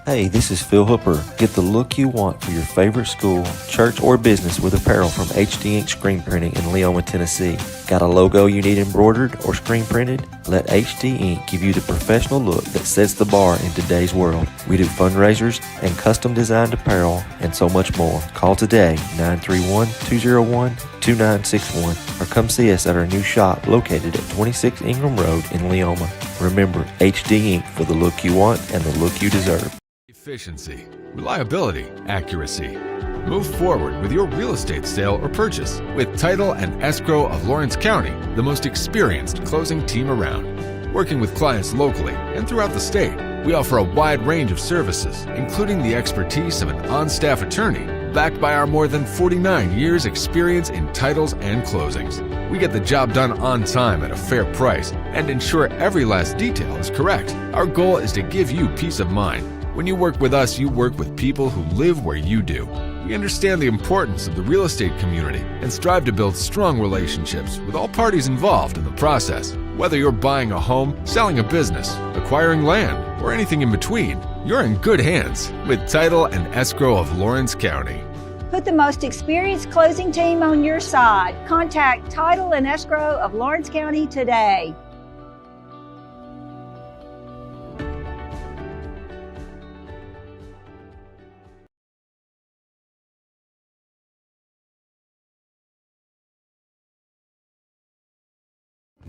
Hey, this is Phil Hooper. Get the look you want for your favorite school, church, or business with apparel from HD Ink Screen Printing in Leoma, Tennessee. Got a logo you need embroidered or screen printed? Let HD Ink give you the professional look that sets the bar in today's world. We do fundraisers and custom designed apparel and so much more. Call today, 931-201-2961, or come see us at our new shop located at 26 Ingram Road in Leoma. Remember, HD Ink for the look you want and the look you deserve. Efficiency, reliability, accuracy. Move forward with your real estate sale or purchase with Title and Escrow of Lawrence County, the most experienced closing team around. Working with clients locally and throughout the state, we offer a wide range of services, including the expertise of an on-staff attorney, backed by our more than 49 years experience in titles and closings. We get the job done on time at a fair price and ensure every last detail is correct. Our goal is to give you peace of mind. When you work with us, you work with people who live where you do. We understand the importance of the real estate community and strive to build strong relationships with all parties involved in the process. Whether you're buying a home, selling a business, acquiring land, or anything in between, you're in good hands with Title and Escrow of Lawrence County. Put the most experienced closing team on your side. Contact Title and Escrow of Lawrence County today.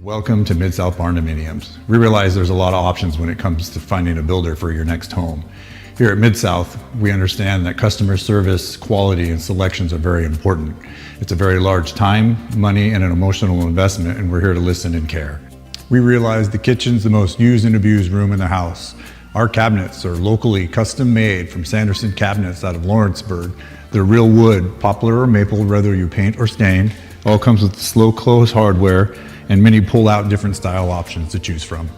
Welcome to Mid-South Barn Dominiums. We realize there's a lot of options when it comes to finding a builder for your next home. Here at Mid-South, we understand that customer service, quality, and selections are very important. It's a very large time, money, and an emotional investment, and we're here to listen and care. We realize the kitchen's the most used and abused room in the house. Our cabinets are locally custom made from Sanderson Cabinets out of Lawrenceburg. They're real wood, poplar or maple, whether you paint or stain. All comes with slow close hardware and many pull-out different style options to choose from.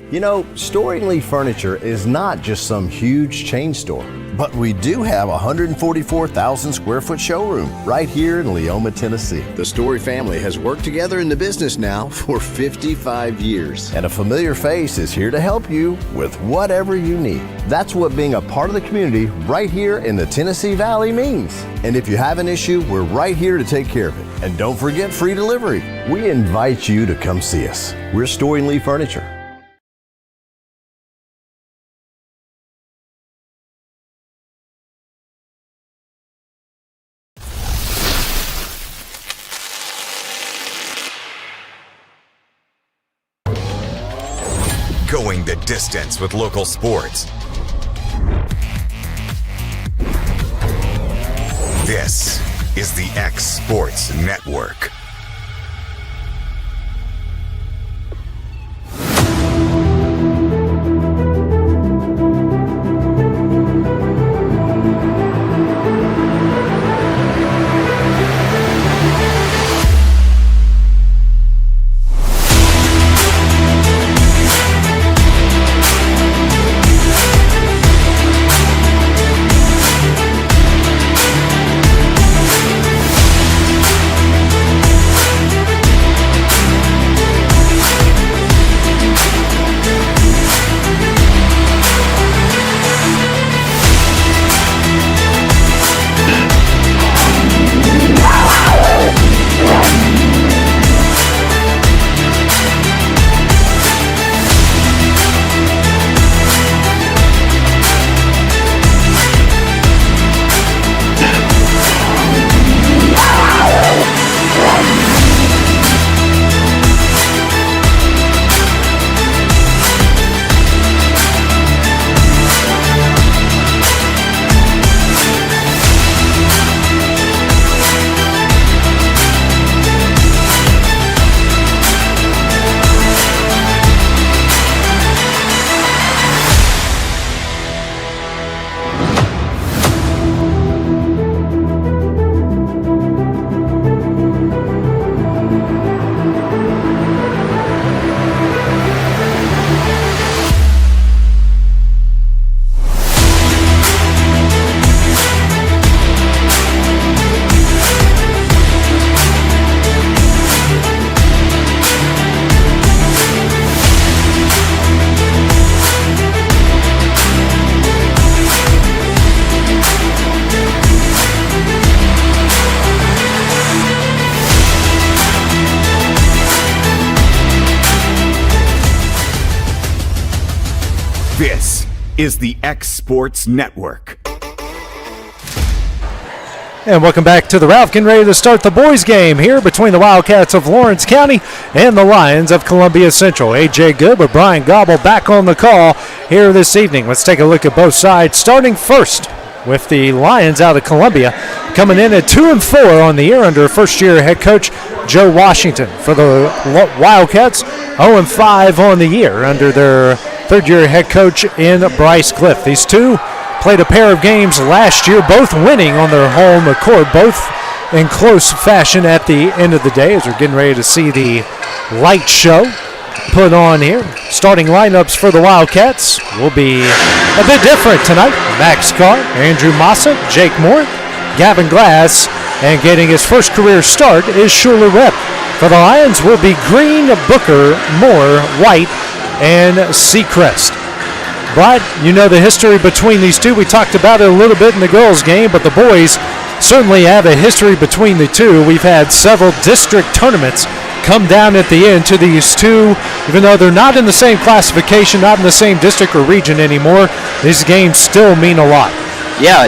You know, Storing Lee Furniture is not just some huge chain store, but we do have a 144,000 square foot showroom right here in Leoma, Tennessee. The Story family has worked together in the business now for 55 years, and a familiar face is here to help you with whatever you need. That's what being a part of the community right here in the Tennessee Valley means. And if you have an issue, we're right here to take care of it. And don't forget free delivery. We invite you to come see us. We're Storing Lee Furniture. Going the distance with local sports. This is the X Sports Network. is the X Sports Network. And welcome back to the Ralph. Getting ready to start the boys game here between the Wildcats of Lawrence County and the Lions of Columbia Central. A.J. Good with Brian Gobble back on the call here this evening. Let's take a look at both sides. Starting first with the Lions out of Columbia, coming in at 2-4 on the year under first-year head coach Joe Washington. For the Wildcats, 0-5 on the year under their third-year head coach in Bryce Cliff. These two played a pair of games last year, both winning on their home court, both in close fashion at the end of the day as we're getting ready to see the light show put on here. Starting lineups for the Wildcats will be a bit different tonight. Max Carr, Andrew Massa, Jake Moore, Gavin Glass, and getting his first career start is Schuler Rep. For the Lions will be Green, Booker, Moore, White, and Seacrest. Brian, you know the history between these two. We talked about it a little bit in the girls' game, but the boys certainly have a history between the two. We've had several district tournaments come down at the end to these two. Even though they're not in the same classification, not in the same district or region anymore, these games still mean a lot. Yeah,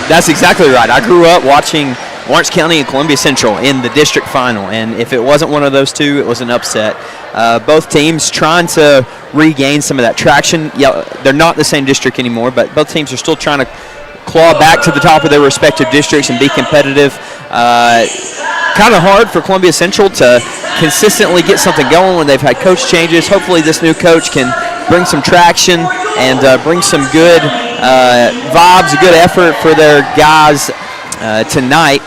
that's exactly right. I grew up watching Lawrence County and Columbia Central in the district final, and if it wasn't one of those two, it was an upset. Both teams trying to regain some of that traction. Yeah, they're not the same district anymore, but both teams are still trying to claw back to the top of their respective districts and be competitive. Kind of hard for Columbia Central to consistently get something going when they've had coach changes. Hopefully this new coach can bring some traction and bring some good vibes, a good effort for their guys tonight.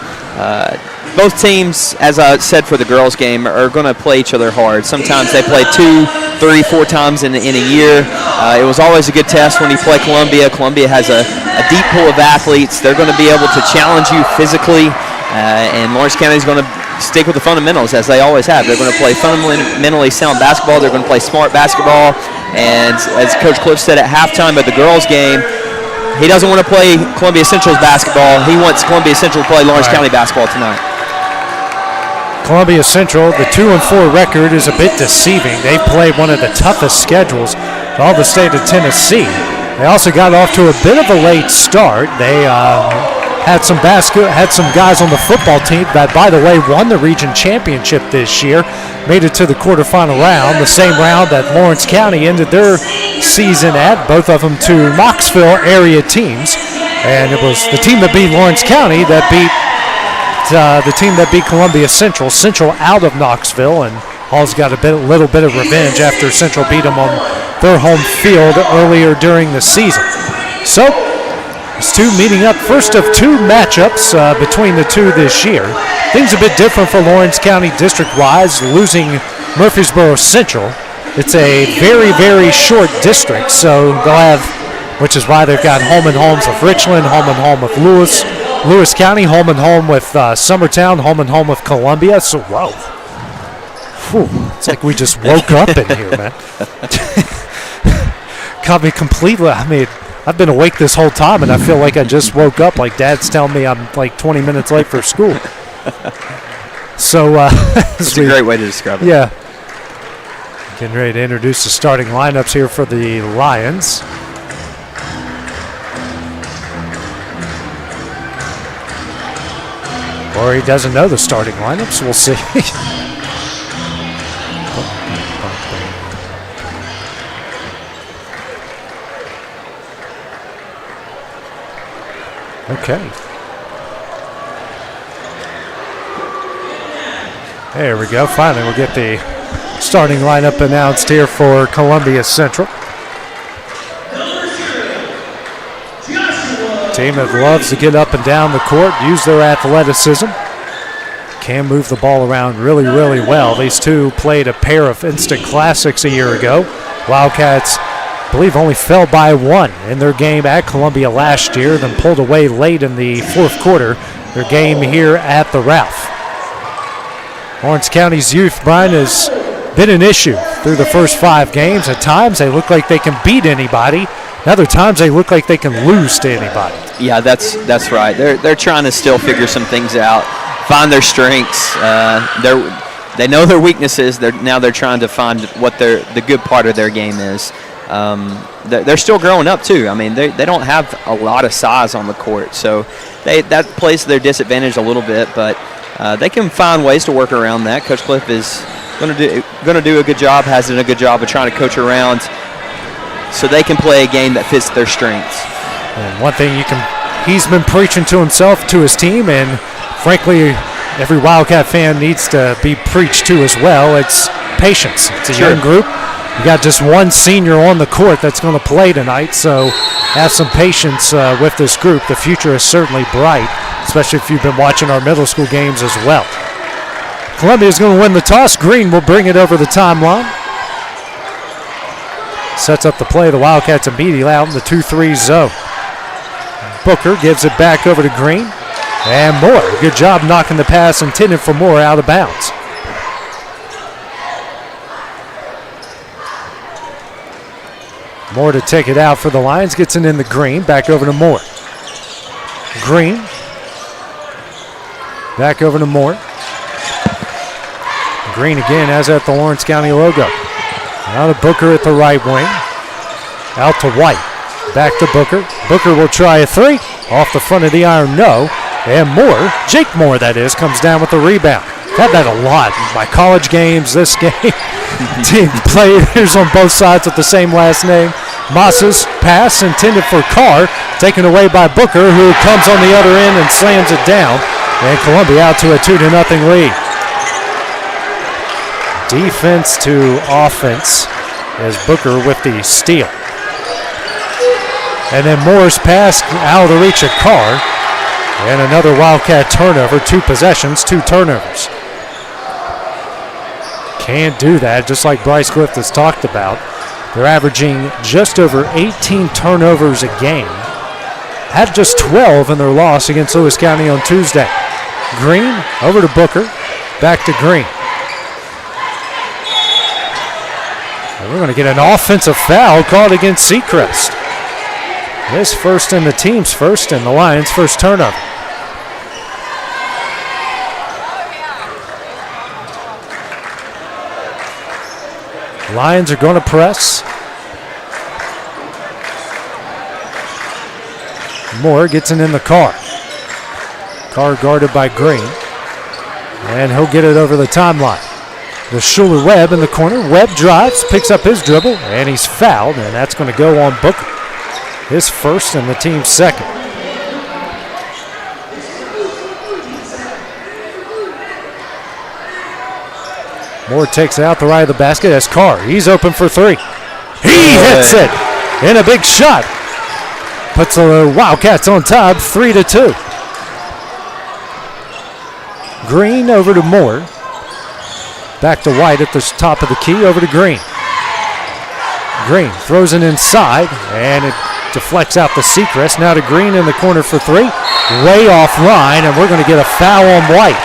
Both teams, as I said for the girls' game, are going to play each other hard. Sometimes they play 2, 3, 4 times in a year. It was always a good test when you play Columbia. Columbia has a deep pool of athletes. They're going to be able to challenge you physically, and Lawrence County is going to stick with the fundamentals as they always have. They're going to play fundamentally sound basketball. They're going to play smart basketball. And as Coach Cliff said at halftime of the girls' game, he doesn't want to play Columbia Central's basketball. He wants Columbia Central to play Lawrence County basketball tonight. Columbia Central, the 2-4 record is a bit deceiving. They played one of the toughest schedules in all the state of Tennessee. They also got off to a bit of a late start. They had some guys on the football team that, by the way, won the region championship this year, made it to the quarterfinal round, the same round that Lawrence County ended their season at, both of them to Knoxville area teams. And it was the team that beat Lawrence County that beat the team that beat Columbia Central. Central out of Knoxville, and Hall's got a little bit of revenge after Central beat them on their home field earlier during the season. So, these two meeting up, first of two matchups between the two this year. Things a bit different for Lawrence County district-wise, losing Murfreesboro Central. It's a very, very short district, so they'll have, which is why they've got home and homes with Richland, home and home with Lewis County, home and home with Summertown, home and home with Columbia. So, whoa. Whew, it's like we just woke up in here, man. Caught me completely. I mean, I've been awake this whole time, and I feel like I just woke up. Like Dad's telling me I'm like 20 minutes late for school. So that's a great way to describe it. Yeah. Getting ready to introduce the starting lineups here for the Lions. Or he doesn't know the starting lineups. We'll see. Okay. There we go. Finally, we'll get the starting lineup announced here for Columbia Central. Team that loves to get up and down the court, use their athleticism. Can move the ball around really, really well. These two played a pair of instant classics a year ago. Wildcats, I believe, only fell by one in their game at Columbia last year, then pulled away late in the fourth quarter, their game here at the Ralph. Lawrence County's youth, Brian, has been an issue through the first 5 games. At times, they look like they can beat anybody. Other times, they look like they can lose to anybody. Yeah, that's right. They're trying to still figure some things out, find their strengths. They know their weaknesses. They're trying to find what the good part of their game is. they're still growing up too. I mean, they don't have a lot of size on the court, so that plays to their disadvantage a little bit. But they can find ways to work around that. Coach Cliff is going to do a good job, has done a good job of trying to coach around so they can play a game that fits their strengths. And one thing he's been preaching to himself, to his team, and frankly, every Wildcat fan needs to be preached to as well. It's patience. It's a young group. You got just one senior on the court that's going to play tonight, so have some patience with this group. The future is certainly bright, especially if you've been watching our middle school games as well. Columbia is going to win the toss. Green will bring it over the timeline. Sets up the play. The Wildcats immediately out in the 2-3 zone. Booker gives it back over to Green. And Moore. Good job knocking the pass intended for Moore out of bounds. Moore to take it out for the Lions. Gets it in the Green. Back over to Moore. Green. Back over to Moore. Green again has at the Lawrence County logo. Now to Booker at the right wing. Out to White. Back to Booker. Booker will try a three. Off the front of the iron, no. And Moore, Jake Moore that is, comes down with the rebound. Had that a lot in my college games, this game. Team players on both sides with the same last name. Masa's pass intended for Carr, taken away by Booker, who comes on the other end and slams it down. And Columbia out to a 2-0 lead. Defense to offense as Booker with the steal. And then Moore's pass out of the reach of Carr. And another Wildcat turnover. 2 possessions, 2 turnovers. Can't do that, just like Bryce Clift has talked about. They're averaging just over 18 turnovers a game. Had just 12 in their loss against Lewis County on Tuesday. Green over to Booker. Back to Green. And we're going to get an offensive foul called against Seacrest. His first and the team's first and the Lions' first turnover. Lions are going to press. Moore gets it in the Carr. Carr guarded by Green. And he'll get it over the timeline. The Schuler Webb in the corner. Webb drives, picks up his dribble, and he's fouled, and that's going to go on Booker. His first and the team's second. Moore takes it out the right of the basket as Carr. He's open for 3. He hits it in a big shot. Puts the Wildcats on top, 3-2. Green over to Moore. Back to White at the top of the key, over to Green. Green throws it inside, and it deflects out the Seacrest. Now to Green in the corner for 3. Way offline, and we're going to get a foul on White.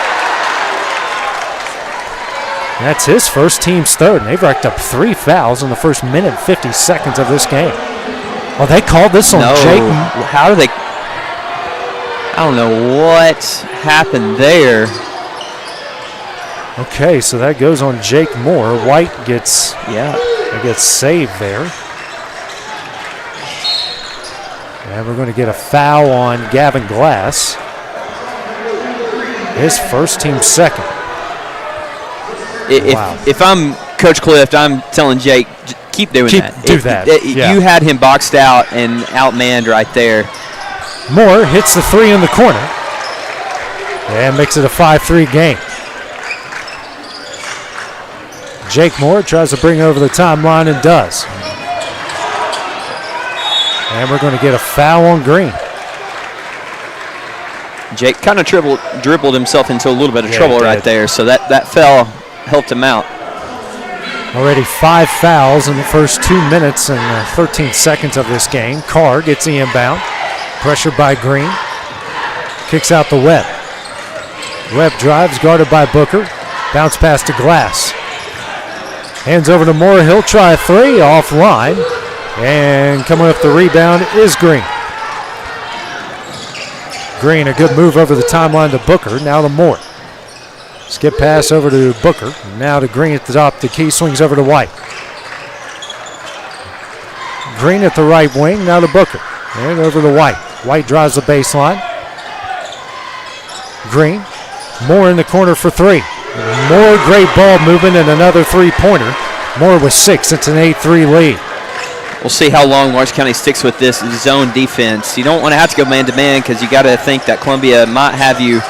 That's his first, team's third, and they've racked up 3 fouls in the first minute and 50 seconds of this game. Oh, they called this on Jake. How do they? I don't know what happened there. Okay, so that goes on Jake Moore. White gets saved there. And we're going to get a foul on Gavin Glass. His first, team's second. If I'm Coach Clift, I'm telling Jake, keep doing that. Do that. You had him boxed out and outmanned right there. Moore hits the 3 in the corner and makes it a 5-3 game. Jake Moore tries to bring over the timeline and does. And we're going to get a foul on Green. Jake kind of dribbled himself into a little bit of trouble right there, so that foul helped him out. Already 5 fouls in the first 2 minutes and 13 seconds of this game. Carr gets the inbound. Pressure by Green. Kicks out the Webb. Webb drives, guarded by Booker. Bounce pass to Glass. Hands over to Moore. He'll try a 3 offline. And coming up the rebound is Green. Green, a good move over the timeline to Booker. Now to Moore. Skip pass over to Booker. Now to Green at the top. The key swings over to White. Green at the right wing, now to Booker. And over to White. White drives the baseline. Green. Moore in the corner for three. More great ball movement and another three-pointer. Moore with 6. It's an 8-3 lead. We'll see how long Lawrence County sticks with this zone defense. You don't want to have to go man-to-man because you got to think that Columbia might have you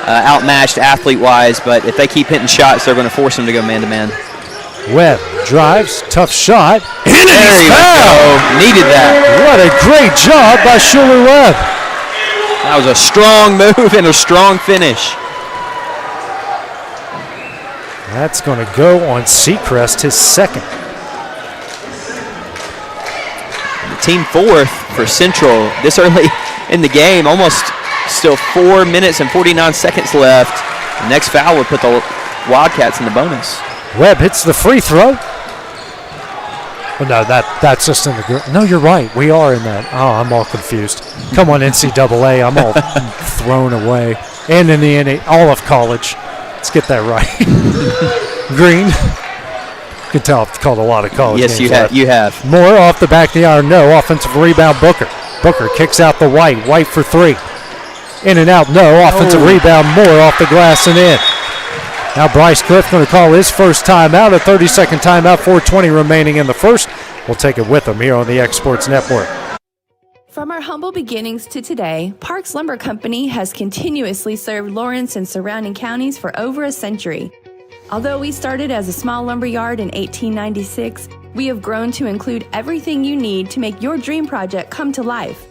outmatched athlete-wise, but if they keep hitting shots, they're going to force them to go man-to-man. Webb drives, tough shot. There you go. Needed that. What a great job by Schuler Webb. That was a strong move and a strong finish. That's going to go on Seacrest, his second. Team fourth for Central this early in the game. Almost still 4 minutes and 49 seconds left. The next foul would put the Wildcats in the bonus. Webb hits the free throw. Oh, no, that's just in the – no, you're right. We are in that. Oh, I'm all confused. Come on, NCAA. I'm all thrown away. And in the all of college. Let's get that right. Green. You can tell I've called a lot of college games. Yes, you have. Moore off the back of the iron. No. Offensive rebound, Booker. Booker kicks out the White. White for three. In and out. No. Offensive rebound. Moore off the glass and in. Now Bryce Cliff going to call his first timeout. A 30-second timeout. 4:20 remaining in the first. We'll take it with him here on the X Sports Network. From our humble beginnings to today, Parks Lumber Company has continuously served Lawrence and surrounding counties for over a century. Although we started as a small lumber yard in 1896, we have grown to include everything you need to make your dream project come to life.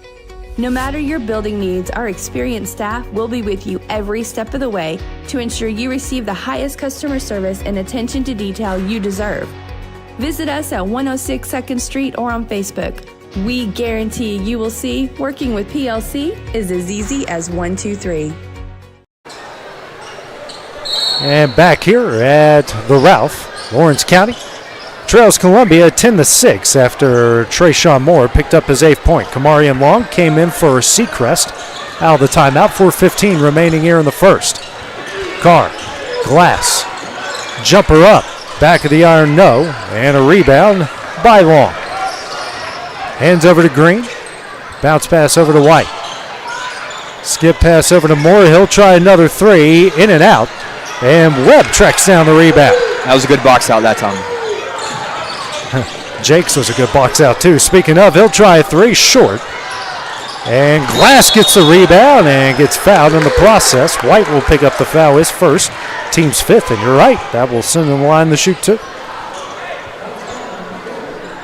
No matter your building needs, our experienced staff will be with you every step of the way to ensure you receive the highest customer service and attention to detail you deserve. Visit us at 106 2nd Street or on Facebook. We guarantee you will see working with PLC is as easy as 1, 2, 3. And back here at the Ralph, Lawrence County trails Columbia 10-6 after Trayshawn Moore picked up his 8th point. Kamarian Long came in for Seacrest out of the timeout. 4:15 remaining here in the first. Carr, glass, jumper up, back of the iron, no, and a rebound by Long. Hands over to Green, bounce pass over to White. Skip pass over to Moore, he'll try another three, in and out. And Webb tracks down the rebound. That was a good box out that time. Jakes was a good box out too. Speaking of, he'll try a three, short. And Glass gets the rebound and gets fouled in the process. White will pick up the foul, his first, team's 5th, and you're right, that will send him the line to shoot too.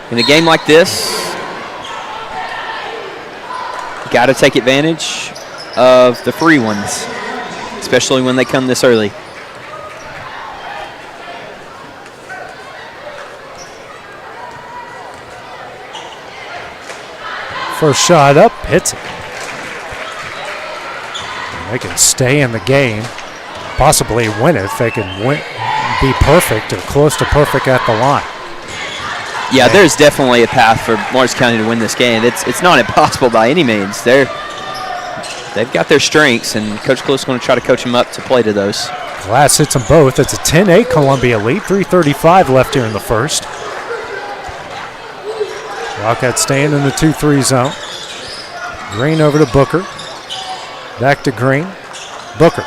In a game like this, you got to take advantage of the free ones, especially when they come this early. First shot up, hits it. They can stay in the game, possibly win it if they can be perfect or close to perfect at the line. Yeah, there's definitely a path for Lawrence County to win this game. It's not impossible by any means. They've got their strengths, and Coach Close is going to try to coach them up to play to those. Glass hits them both. It's a 10-8 Columbia lead. 3:35 left here in the first. Wildcats staying in the 2-3 zone. Green over to Booker. Back to Green. Booker.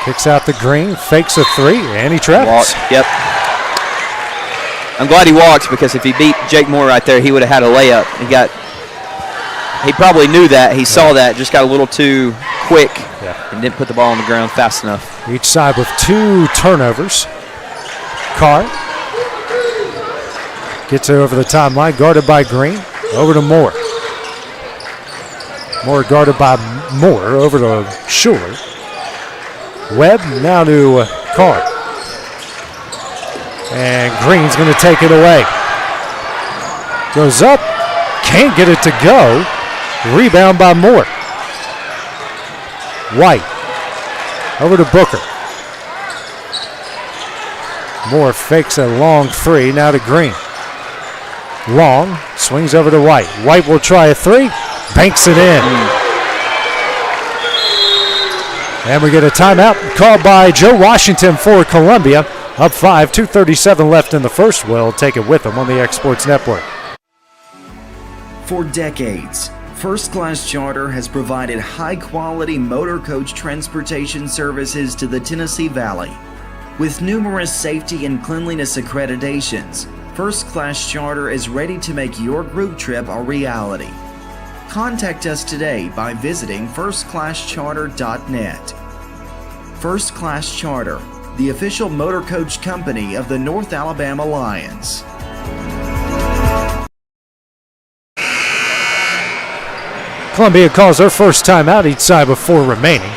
Kicks out to Green, fakes a three, and he travels. Yep. I'm glad he walks because if he beat Jake Moore right there, he would have had a layup. He probably knew that. He saw that, just got a little too quick and didn't put the ball on the ground fast enough. Each side with 2 turnovers. Carr gets it over the timeline, guarded by Green. Over to Moore. Moore guarded by Moore, over to Schuler. Webb now to Carr. And Green's going to take it away. Goes up, can't get it to go. Rebound by Moore. White over to Booker. Moore fakes a long three, now to Green. Long swings over to White. White will try a three, banks it in. And we get a timeout called by Joe Washington for Columbia. Up 5, 2:37 left in the first. We'll take it with them on the X Sports Network. For decades, First Class Charter has provided high-quality motor coach transportation services to the Tennessee Valley. With numerous safety and cleanliness accreditations, First Class Charter is ready to make your group trip a reality. Contact us today by visiting firstclasscharter.net. First Class Charter, the official motor coach company of the North Alabama Lions. Columbia calls their first timeout, each side with 4 remaining.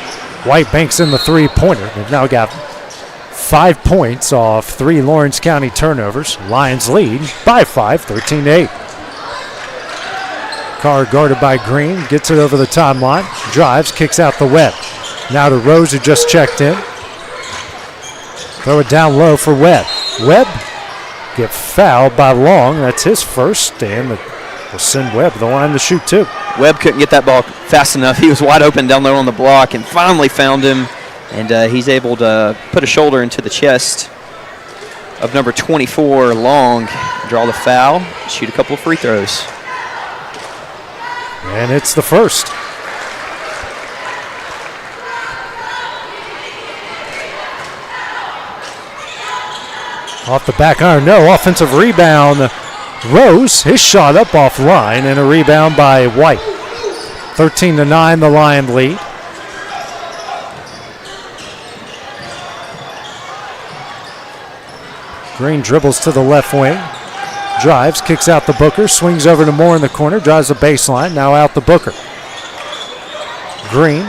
White banks in the three-pointer. They've now got 5 points off 3 Lawrence County turnovers. Lions lead by 5, 13-8. Carr guarded by Green, gets it over the timeline, drives, kicks out the Webb. Now to Rose, who just checked in. Throw it down low for Webb. Webb get fouled by Long. That's his first, and we'll send Webb to the line to shoot 2. Webb couldn't get that ball fast enough. He was wide open down there on the block and finally found him, and he's able to put a shoulder into the chest of number 24, Long, draw the foul, shoot a couple of free throws. And it's the first. Off the back iron, no. Offensive rebound. Rose, his shot up offline, and a rebound by White. 13-9, the Lion lead. Green dribbles to the left wing. Drives, kicks out the Booker, swings over to Moore in the corner, drives the baseline, now out the Booker. Green.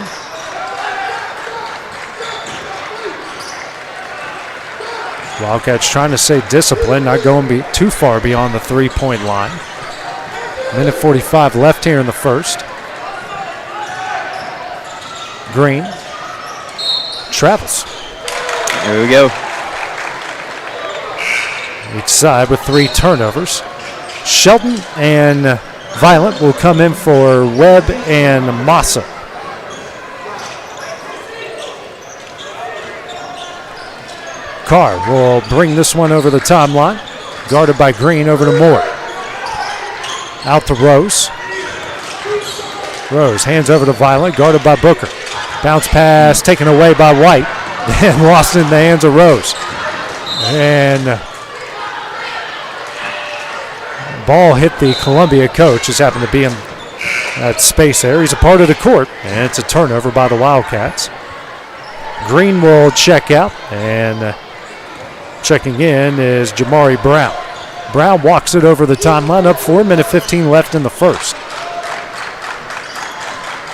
Wildcats trying to stay disciplined, not going too far beyond the three-point line. Minute 45 left here in the first. Green travels. There we go. Each side with 3 turnovers. Shelton and Violent will come in for Webb and Massa. Carr will bring this one over the timeline. Guarded by Green, over to Moore. Out to Rose. Rose hands over to Violent, guarded by Booker. Bounce pass taken away by White and lost in the hands of Rose. And ball hit the Columbia coach, just happened to be in that space there. He's a part of the court, and it's a turnover by the Wildcats. Green will check out, and checking in is Jamari Brown. Brown walks it over the timeline, up 4, minute 15 left in the first.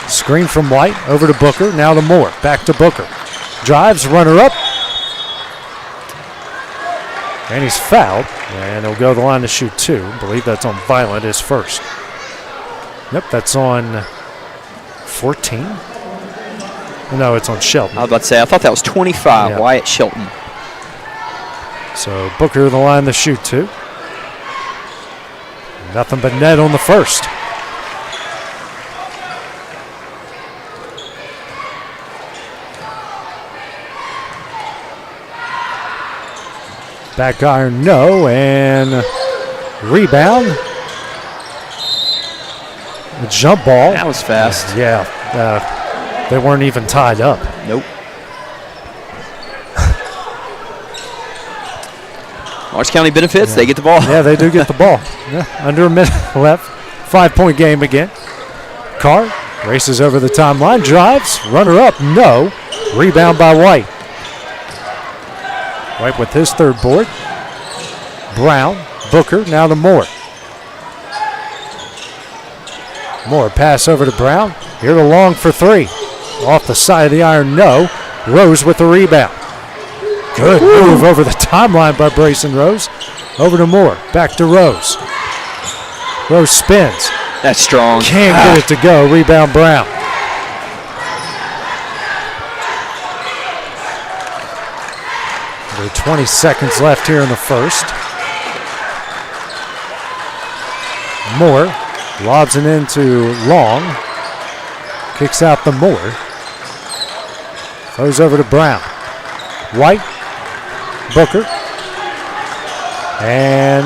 Screen from White, over to Booker, now to Moore, back to Booker. Drives, runner up. And he's fouled, and he'll go to the line to shoot 2. I believe that's on Violent, his first. Nope, that's on 14. No, it's on Shelton. I was about to say, I thought that was 25, yeah. Wyatt Shelton. So Booker to the line to shoot 2. Nothing but net on the first. Back iron, no, and rebound. A jump ball. That was fast. Yeah, they weren't even tied up. Nope. Lawrence County benefits, yeah. They get the ball. Yeah, they do get the ball. Yeah, under a minute left. 5-point game again. Carr races over the timeline, drives, runner up, no. Rebound by White. White with his third board. Brown, Booker, now to Moore. Moore pass over to Brown. Here to Long for 3. Off the side of the iron, no. Rose with the rebound. Good move over the timeline by Brayson Rose. Over to Moore, back to Rose. Rose spins. That's strong. Can't get it to go. Rebound Brown. There are 20 seconds left here in the first. Moore lobs it into Long. Kicks out the Moore. Throws over to Brown. White Booker. And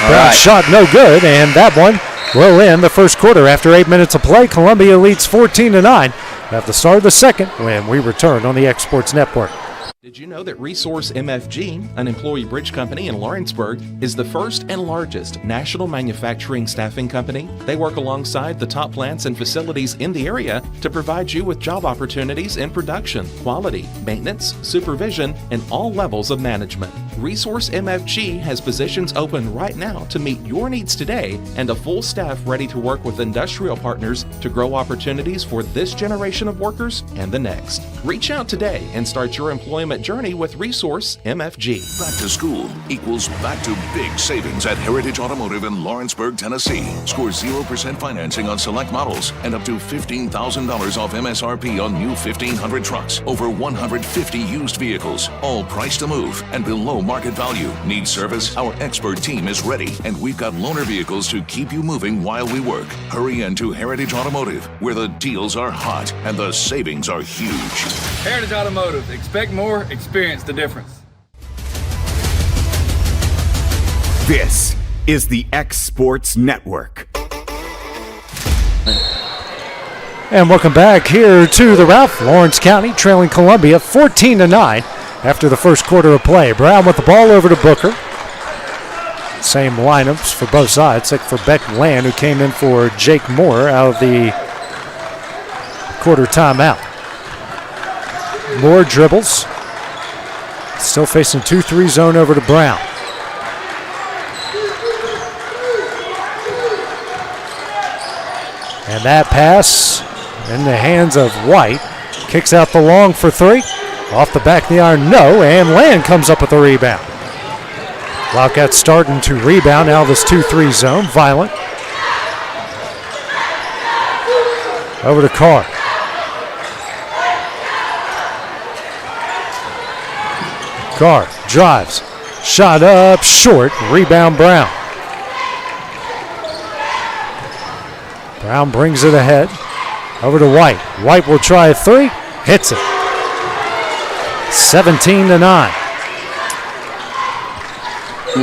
that shot no good, and that one will end the first quarter. After 8 minutes of play, Columbia leads 14-9 at the start of the second when we return on the X Sports Network. Did you know that Resource MFG, an employee bridge company in Lawrenceburg, is the first and largest national manufacturing staffing company? They work alongside the top plants and facilities in the area to provide you with job opportunities in production, quality, maintenance, supervision, and all levels of management. Resource MFG has positions open right now to meet your needs today and a full staff ready to work with industrial partners to grow opportunities for this generation of workers and the next. Reach out today and start your employment journey with Resource MFG. Back to school equals back to big savings at Heritage Automotive in Lawrenceburg, Tennessee. Score 0% financing on select models and up to $15,000 off MSRP on new 1,500 trucks. Over 150 used vehicles, all priced to move and below market value. Need service? Our expert team is ready, and we've got loaner vehicles to keep you moving while we work. Hurry into Heritage Automotive, where the deals are hot and the savings are huge. Heritage Automotive. Expect more, experience the difference. This is the X Sports Network. And welcome back here to the Ralph. Lawrence County trailing Columbia 14-9 after the first quarter of play. Brown with the ball over to Booker. Same lineups for both sides, except for Beck Land, who came in for Jake Moore out of the quarter timeout. Moore dribbles. Still facing 2-3 zone over to Brown. And that pass in the hands of White. Kicks out the long for three. Off the back of the iron, no, and Land comes up with a rebound. Wildcats starting to rebound out of this 2-3 zone. Violent. Over to Carr. Carr drives. Shot up short. Rebound Brown. Brown brings it ahead. Over to White. White will try a three. Hits it. 17-9.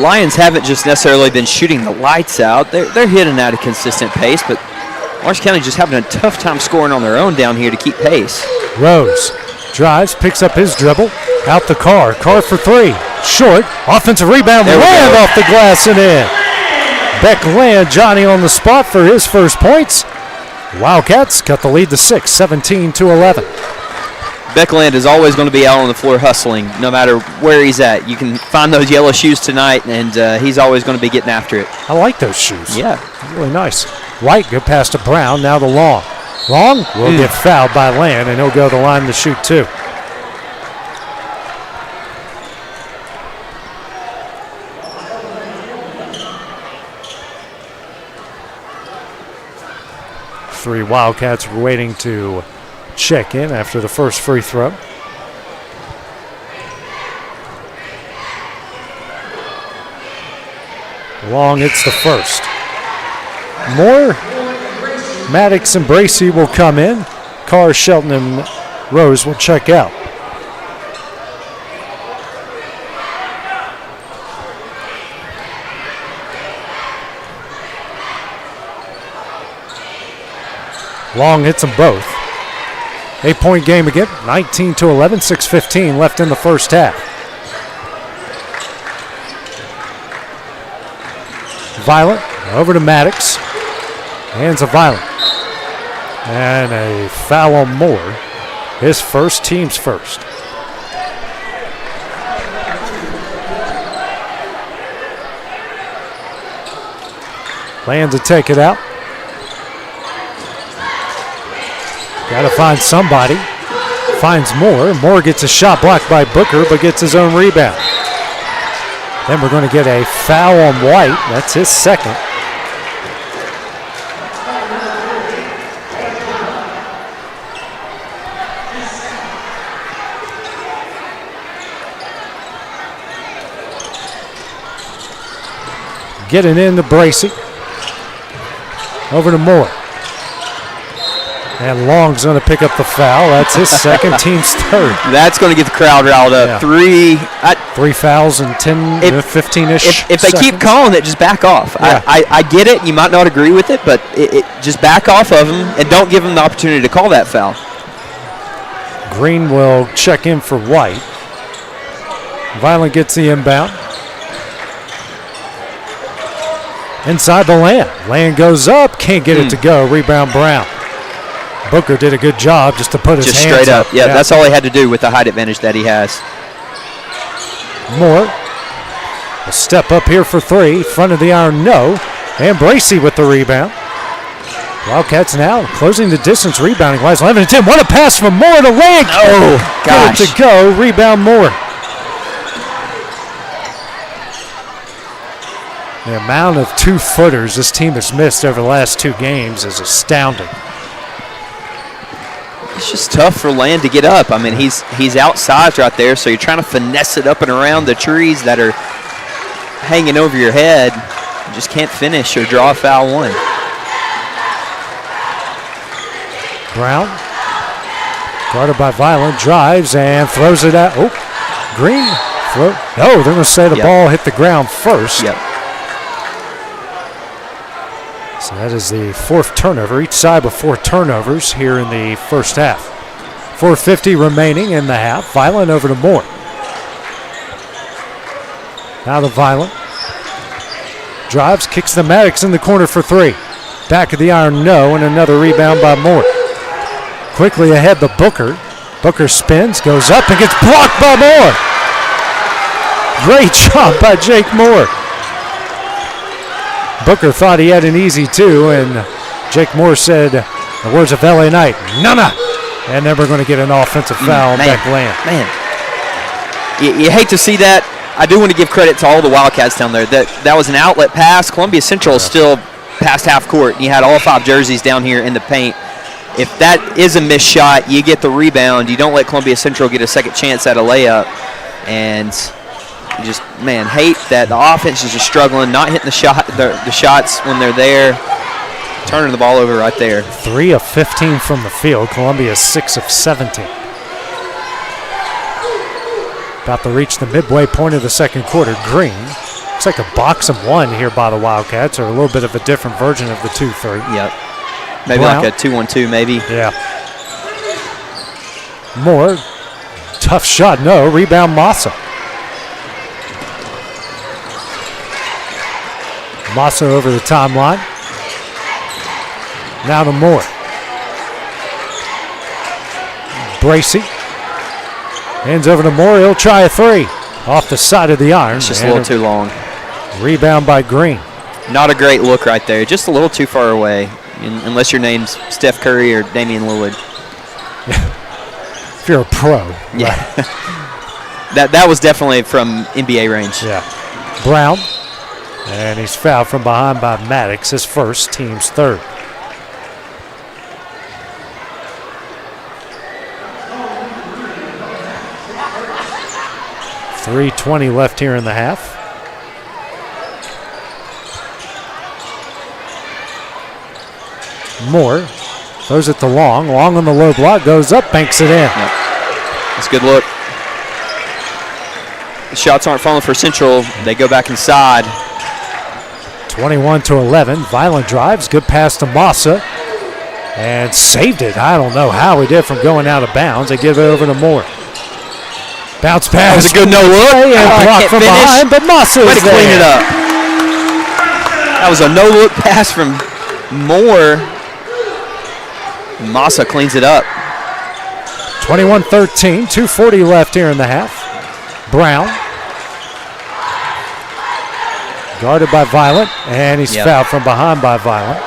Lions haven't just necessarily been shooting the lights out. They're hitting at a consistent pace, but Lawrence County just having a tough time scoring on their own down here to keep pace. Rose drives, picks up his dribble. Out the Carr. Carr for three. Short. Offensive rebound. Land off the glass and in. Beck Land, Johnny on the spot for his first points. Wildcats cut the lead to 6, 17-11. Beckland is always going to be out on the floor hustling, no matter where he's at. You can find those yellow shoes tonight, and he's always going to be getting after it. I like those shoes. Yeah. Really nice. White good pass to Brown, now to Long. Long will get fouled by Land, and he'll go to the line to shoot two. Three Wildcats were waiting to check in after the first free throw. Long hits the first. Moore, Maddox, and Bracey will come in. Carr, Shelton, and Rose will check out. Long hits them both. 8-point game again, 19-11, 6:15 left in the first half. Violent over to Maddox. Hands of Violent. And a foul on Moore. His first, team's first. Land to take it out. Got to find somebody. Finds Moore. Moore gets a shot blocked by Booker, but gets his own rebound. Then we're going to get a foul on White. That's his second. Getting in to Bracey. Over to Moore. And Long's going to pick up the foul. That's his second, team's third. That's going to get the crowd riled up. Yeah. 3 fouls in 10, 15-ish If they keep calling it, just back off. Yeah. I get it. You might not agree with it, but just back off of them and don't give them the opportunity to call that foul. Green will check in for White. Violent gets the inbound. Inside the lane. Lane goes up. Can't get it to go. Rebound Brown. Booker did a good job just to put his hands straight up. Yeah, yeah, that's all he had to do with the height advantage that he has. Moore. A step up here for 3. Front of the iron, no. And Bracey with the rebound. Wildcats now closing the distance rebounding wise. 11-10. What a pass from Moore to Lane. Oh, gosh. Get it to go. Rebound Moore. The amount of 2-footers this team has missed over the last 2 games is astounding. It's just tough for Land to get up. I mean, he's outsized right there, so you're trying to finesse it up and around the trees that are hanging over your head. You just can't finish or draw a foul one. Brown, guarded by Violent, drives and throws it out. Oh, Green. No, they're going to say the ball hit the ground first. Yep. So that is the 4th turnover, each side with 4 turnovers here in the first half. 4:50 remaining in the half. Violent over to Moore. Now the Violent. Drives, kicks the Maddox in the corner for 3. Back of the iron, no, and another rebound by Moore. Quickly ahead to Booker. Booker spins, goes up, and gets blocked by Moore. Great job by Jake Moore. Booker thought he had an easy 2, and Jake Moore said, the words of LA Knight, "Nana!" And then we're going to get an offensive foul on Beck Land. Man, you hate to see that. I do want to give credit to all the Wildcats down there. That was an outlet pass. Columbia Central is still past half court, and you had all 5 jerseys down here in the paint. If that is a missed shot, you get the rebound. You don't let Columbia Central get a second chance at a layup. And you just, man, hate that the offense is just struggling, not hitting the shots when they're there, turning the ball over right there. 3 of 15 from the field. Columbia 6 of 17. About to reach the midway point of the second quarter. Green. Looks like a box of 1 here by the Wildcats, or a little bit of a different version of the 2-3. Yep. Maybe Brown. like a 2-1-2 maybe. Yeah. Moore. Tough shot. No. Rebound Massa. Massa over the timeline. Now to Moore. Bracey. Hands over to Moore. He'll try a 3. Off the side of the iron. It's just a little too long. Rebound by Green. Not a great look right there. Just a little too far away. Unless your name's Steph Curry or Damian Lillard. If you're a pro. Yeah. Right. that was definitely from NBA range. Yeah. Brown. And he's fouled from behind by Maddox, his first, team's 3rd. .320 left here in the half. Moore throws it to Long. Long on the low block, goes up, banks it in. Yep. That's a good look. The shots aren't falling for Central. They go back inside. 21-11. Violent drives. Good pass to Massa. And saved it. I don't know how he did from going out of bounds. They give it over to Moore. Bounce pass. That was a good no look. And blocked from behind, but Massa is there. Clean it up. That was a no look pass from Moore. Massa cleans it up. 21-13. 2:40 left here in the half. Brown. Guarded by Violent, and he's fouled from behind by Violent.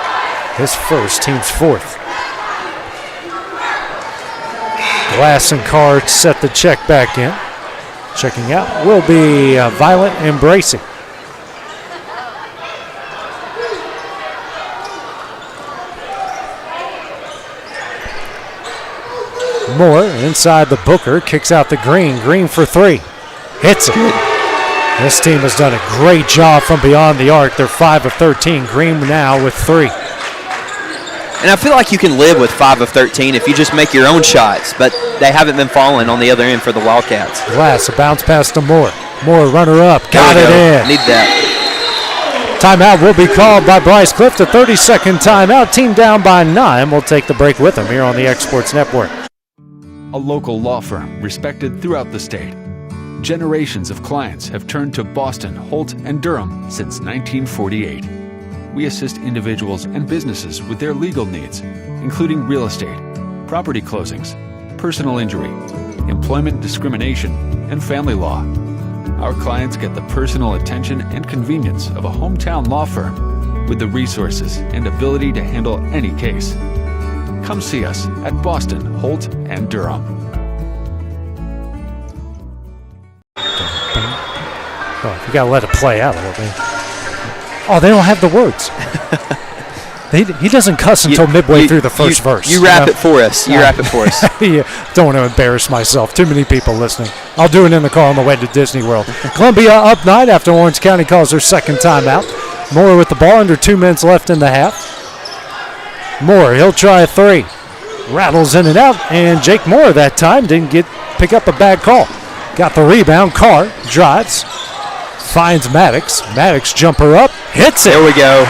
His first, team's 4th. Glass and Card set the check back in. Checking out will be Violent and Bracey. Moore inside the Booker, kicks out the Green. Green for 3. Hits it. This team has done a great job from beyond the arc. They're 5 of 13. Green now with 3. And I feel like you can live with 5 of 13 if you just make your own shots, but they haven't been falling on the other end for the Wildcats. Glass, a bounce pass to Moore. Moore, runner up, got it in. Need that. Timeout will be called by Bryce Clift, a 30-second timeout. Team down by 9. We'll take the break with them here on the X Sports Network. A local law firm respected throughout the state. Generations of clients have turned to Boston, Holt, and Durham since 1948. We assist individuals and businesses with their legal needs, including real estate, property closings, personal injury, employment discrimination, and family law. Our clients get the personal attention and convenience of a hometown law firm with the resources and ability to handle any case. Come see us at Boston, Holt, and Durham. Oh, you got to let it play out a little bit. Oh, they don't have the words. He doesn't cuss until midway through the first verse. You rap it for us. You rap it for us. Yeah, don't want to embarrass myself. Too many people listening. I'll do it in the car on the way to Disney World. Columbia up 9 after Orange County calls their second timeout. Moore with the ball, under 2 minutes left in the half. Moore, he'll try a 3. Rattles in and out, and Jake Moore that time didn't pick up a bad call. Got the rebound. Carr drives, finds Maddox. Maddox jumper up, hits it. There we go.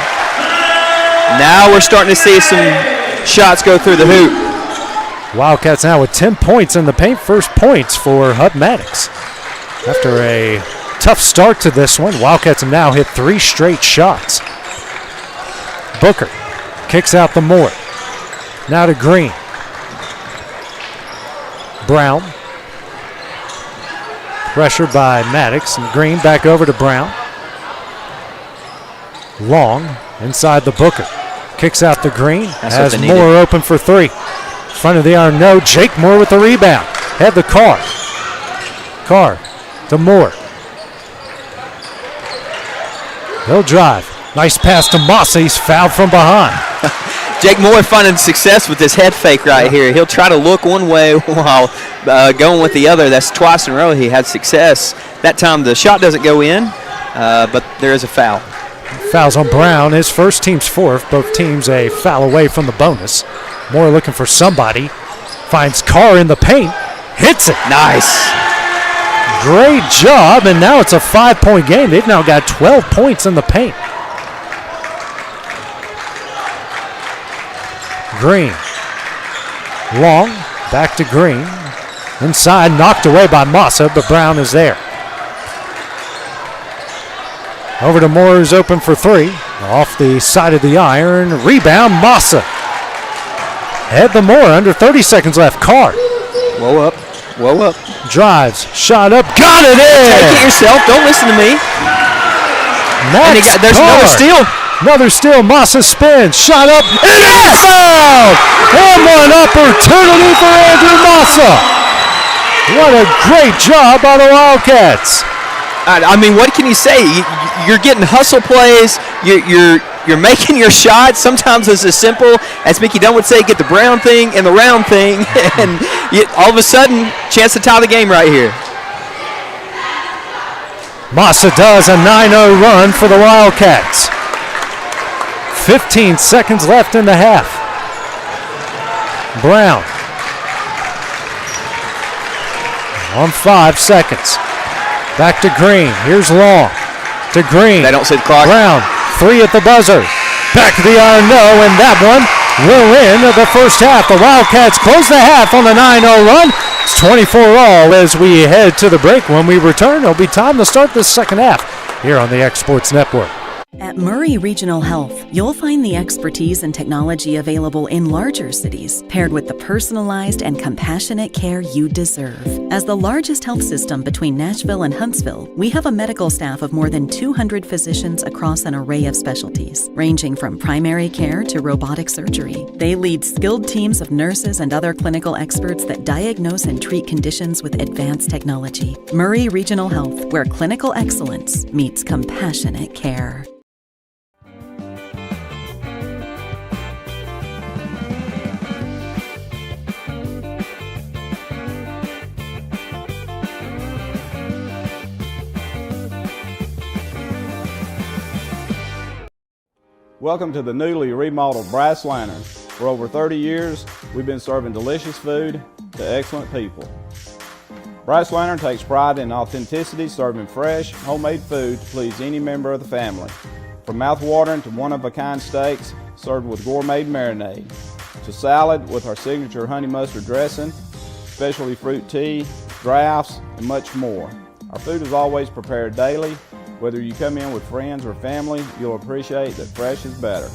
Now we're starting to see some shots go through the hoop. Wildcats now with 10 points in the paint. First points for Hub Maddox. After a tough start to this one, Wildcats have now hit 3 straight shots. Booker kicks out the Moore. Now to Green. Brown. Pressured by Maddox, and Green back over to Brown. Long inside the Booker. Kicks out the Green. Has Moore open for 3. Front of the iron, no. Jake Moore with the rebound. Had the Carr. Carr to Moore. He'll drive. Nice pass to Massa. He's fouled from behind. Jake Moore finding success with this head fake right here. He'll try to look one way while going with the other. That's twice in a row he had success. That time the shot doesn't go in, but there is a foul. Fouls on Brown. His first, team's 4th. Both teams a foul away from the bonus. Moore looking for somebody. Finds Carr in the paint. Hits it. Nice. Great job, and now it's a 5-point game. They've now got 12 points in the paint. Green. Long. Back to Green. Inside, knocked away by Massa, but Brown is there. Over to Moore, who's open for 3. Off the side of the iron. Rebound, Massa. Head the Moore, under 30 seconds left. Carr. Whoa up. Whoa up. Drives. Shot up. Got it in. Take it yourself. Don't listen to me. There's another steal. Another steal. Massa spins. Shot up. And it's fouled. And one opportunity for Andrew Massa. What a great job by the Wildcats. I mean, what can you say? You're getting hustle plays. You're making your shots. Sometimes it's as simple as Mickey Dunn would say, get the brown thing and the round thing, and all of a sudden, chance to tie the game right here. Massa does a 9-0 run for the Wildcats. 15 seconds left in the half. Brown on 5 seconds. Back to Green. Here's Long. To Green. They don't see the clock. Brown. 3 at the buzzer. Back to the iron, no, and that one will end the first half. The Wildcats close the half on a 9-0 run. It's 24-all as we head to the break. When we return, it'll be time to start the second half here on the X Sports Network. At Murray Regional Health, you'll find the expertise and technology available in larger cities, paired with the personalized and compassionate care you deserve. As the largest health system between Nashville and Huntsville, we have a medical staff of more than 200 physicians across an array of specialties, ranging from primary care to robotic surgery. They lead skilled teams of nurses and other clinical experts that diagnose and treat conditions with advanced technology. Murray Regional Health, where clinical excellence meets compassionate care. Welcome to the newly remodeled Brass Lantern. For over 30 years, we've been serving delicious food to excellent people. Bryce Lantern takes pride in authenticity, serving fresh, homemade food to please any member of the family. From mouth-watering to one-of-a-kind steaks served with gourmet marinade, to salad with our signature honey mustard dressing, specialty fruit tea, drafts, and much more. Our food is always prepared daily. Whether you come in with friends or family, you'll appreciate that fresh is better.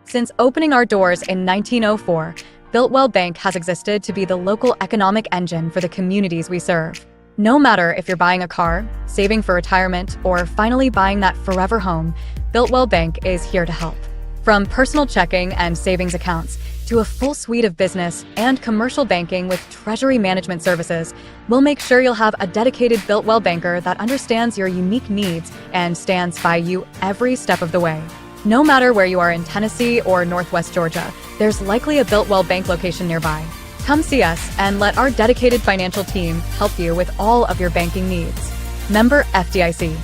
Since opening our doors in 1904, Builtwell Bank has existed to be the local economic engine for the communities we serve. No matter if you're buying a car, saving for retirement, or finally buying that forever home, Builtwell Bank is here to help. From personal checking and savings accounts to a full suite of business and commercial banking with treasury management services, we'll make sure you'll have a dedicated Builtwell banker that understands your unique needs and stands by you every step of the way. No matter where you are in Tennessee or Northwest Georgia, there's likely a Builtwell Bank location nearby. Come see us and let our dedicated financial team help you with all of your banking needs. Member FDIC.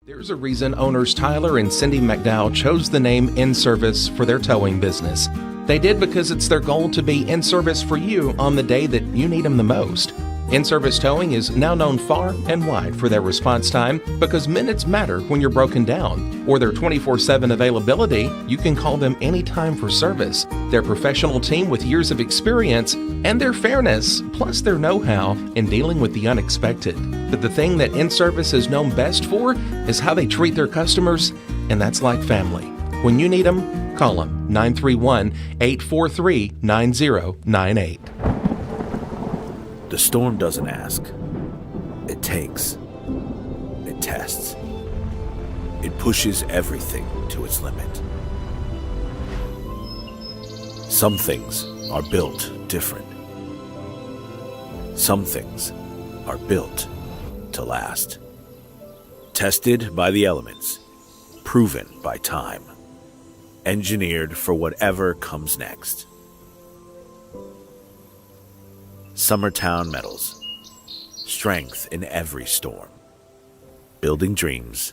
There's a reason owners Tyler and Cindy McDowell chose the name In Service for their towing business. They did because it's their goal to be in service for you on the day that you need them the most. In-Service Towing is now known far and wide for their response time because minutes matter when you're broken down. Or their 24/7 availability, you can call them anytime for service. Their professional team with years of experience and their fairness, plus their know-how in dealing with the unexpected. But the thing that In-Service is known best for is how they treat their customers, and that's like family. When you need them, call them 931-843-9098. The storm doesn't ask. It takes. It tests. It pushes everything to its limit. Some things are built different. Some things are built to last. Tested by the elements. Proven by time. Engineered for whatever comes next. Summertown Metals. Strength in every storm. Building dreams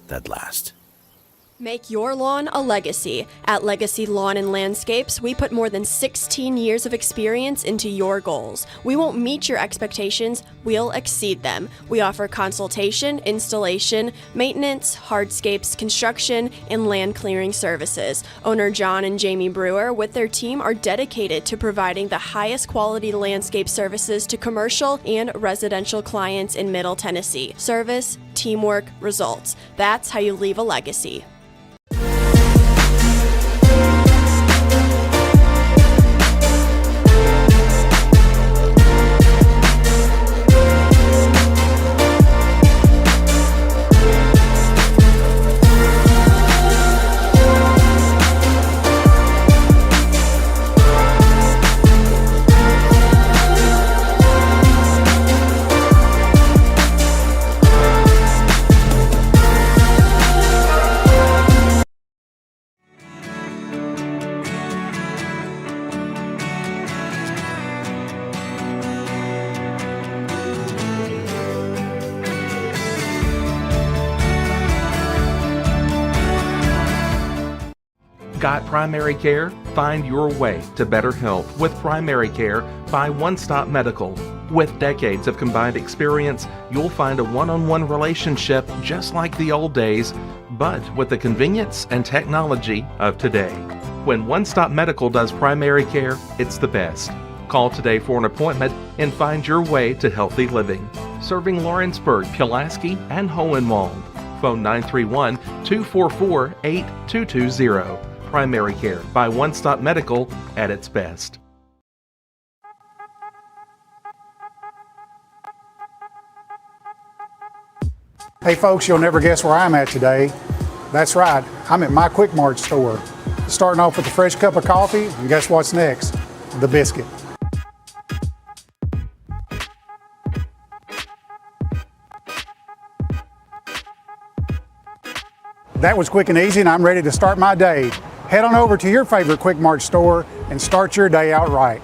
that last. Make your lawn a legacy. At Legacy Lawn and Landscapes, we put more than 16 years of experience into your goals. We won't meet your expectations, we'll exceed them. We offer consultation, installation, maintenance, hardscapes, construction, and land clearing services. Owner John and Jamie Brewer with their team are dedicated to providing the highest quality landscape services to commercial and residential clients in Middle Tennessee. Service, teamwork, results. That's how you leave a legacy. Got primary care? Find your way to better health with Primary Care by One Stop Medical. With decades of combined experience, you'll find a one-on-one relationship just like the old days, but with the convenience and technology of today. When One Stop Medical does primary care, it's the best. Call today for an appointment and find your way to healthy living. Serving Lawrenceburg, Pulaski, and Hohenwald. Phone 931-244-8220. Primary Care by One Stop Medical at its best. Hey folks, you'll never guess where I'm at today. That's right, I'm at my Quick Mart store. Starting off with a fresh cup of coffee, and guess what's next? The biscuit. That was quick and easy, and I'm ready to start my day. Head on over to your favorite Quick Mart store and start your day out right.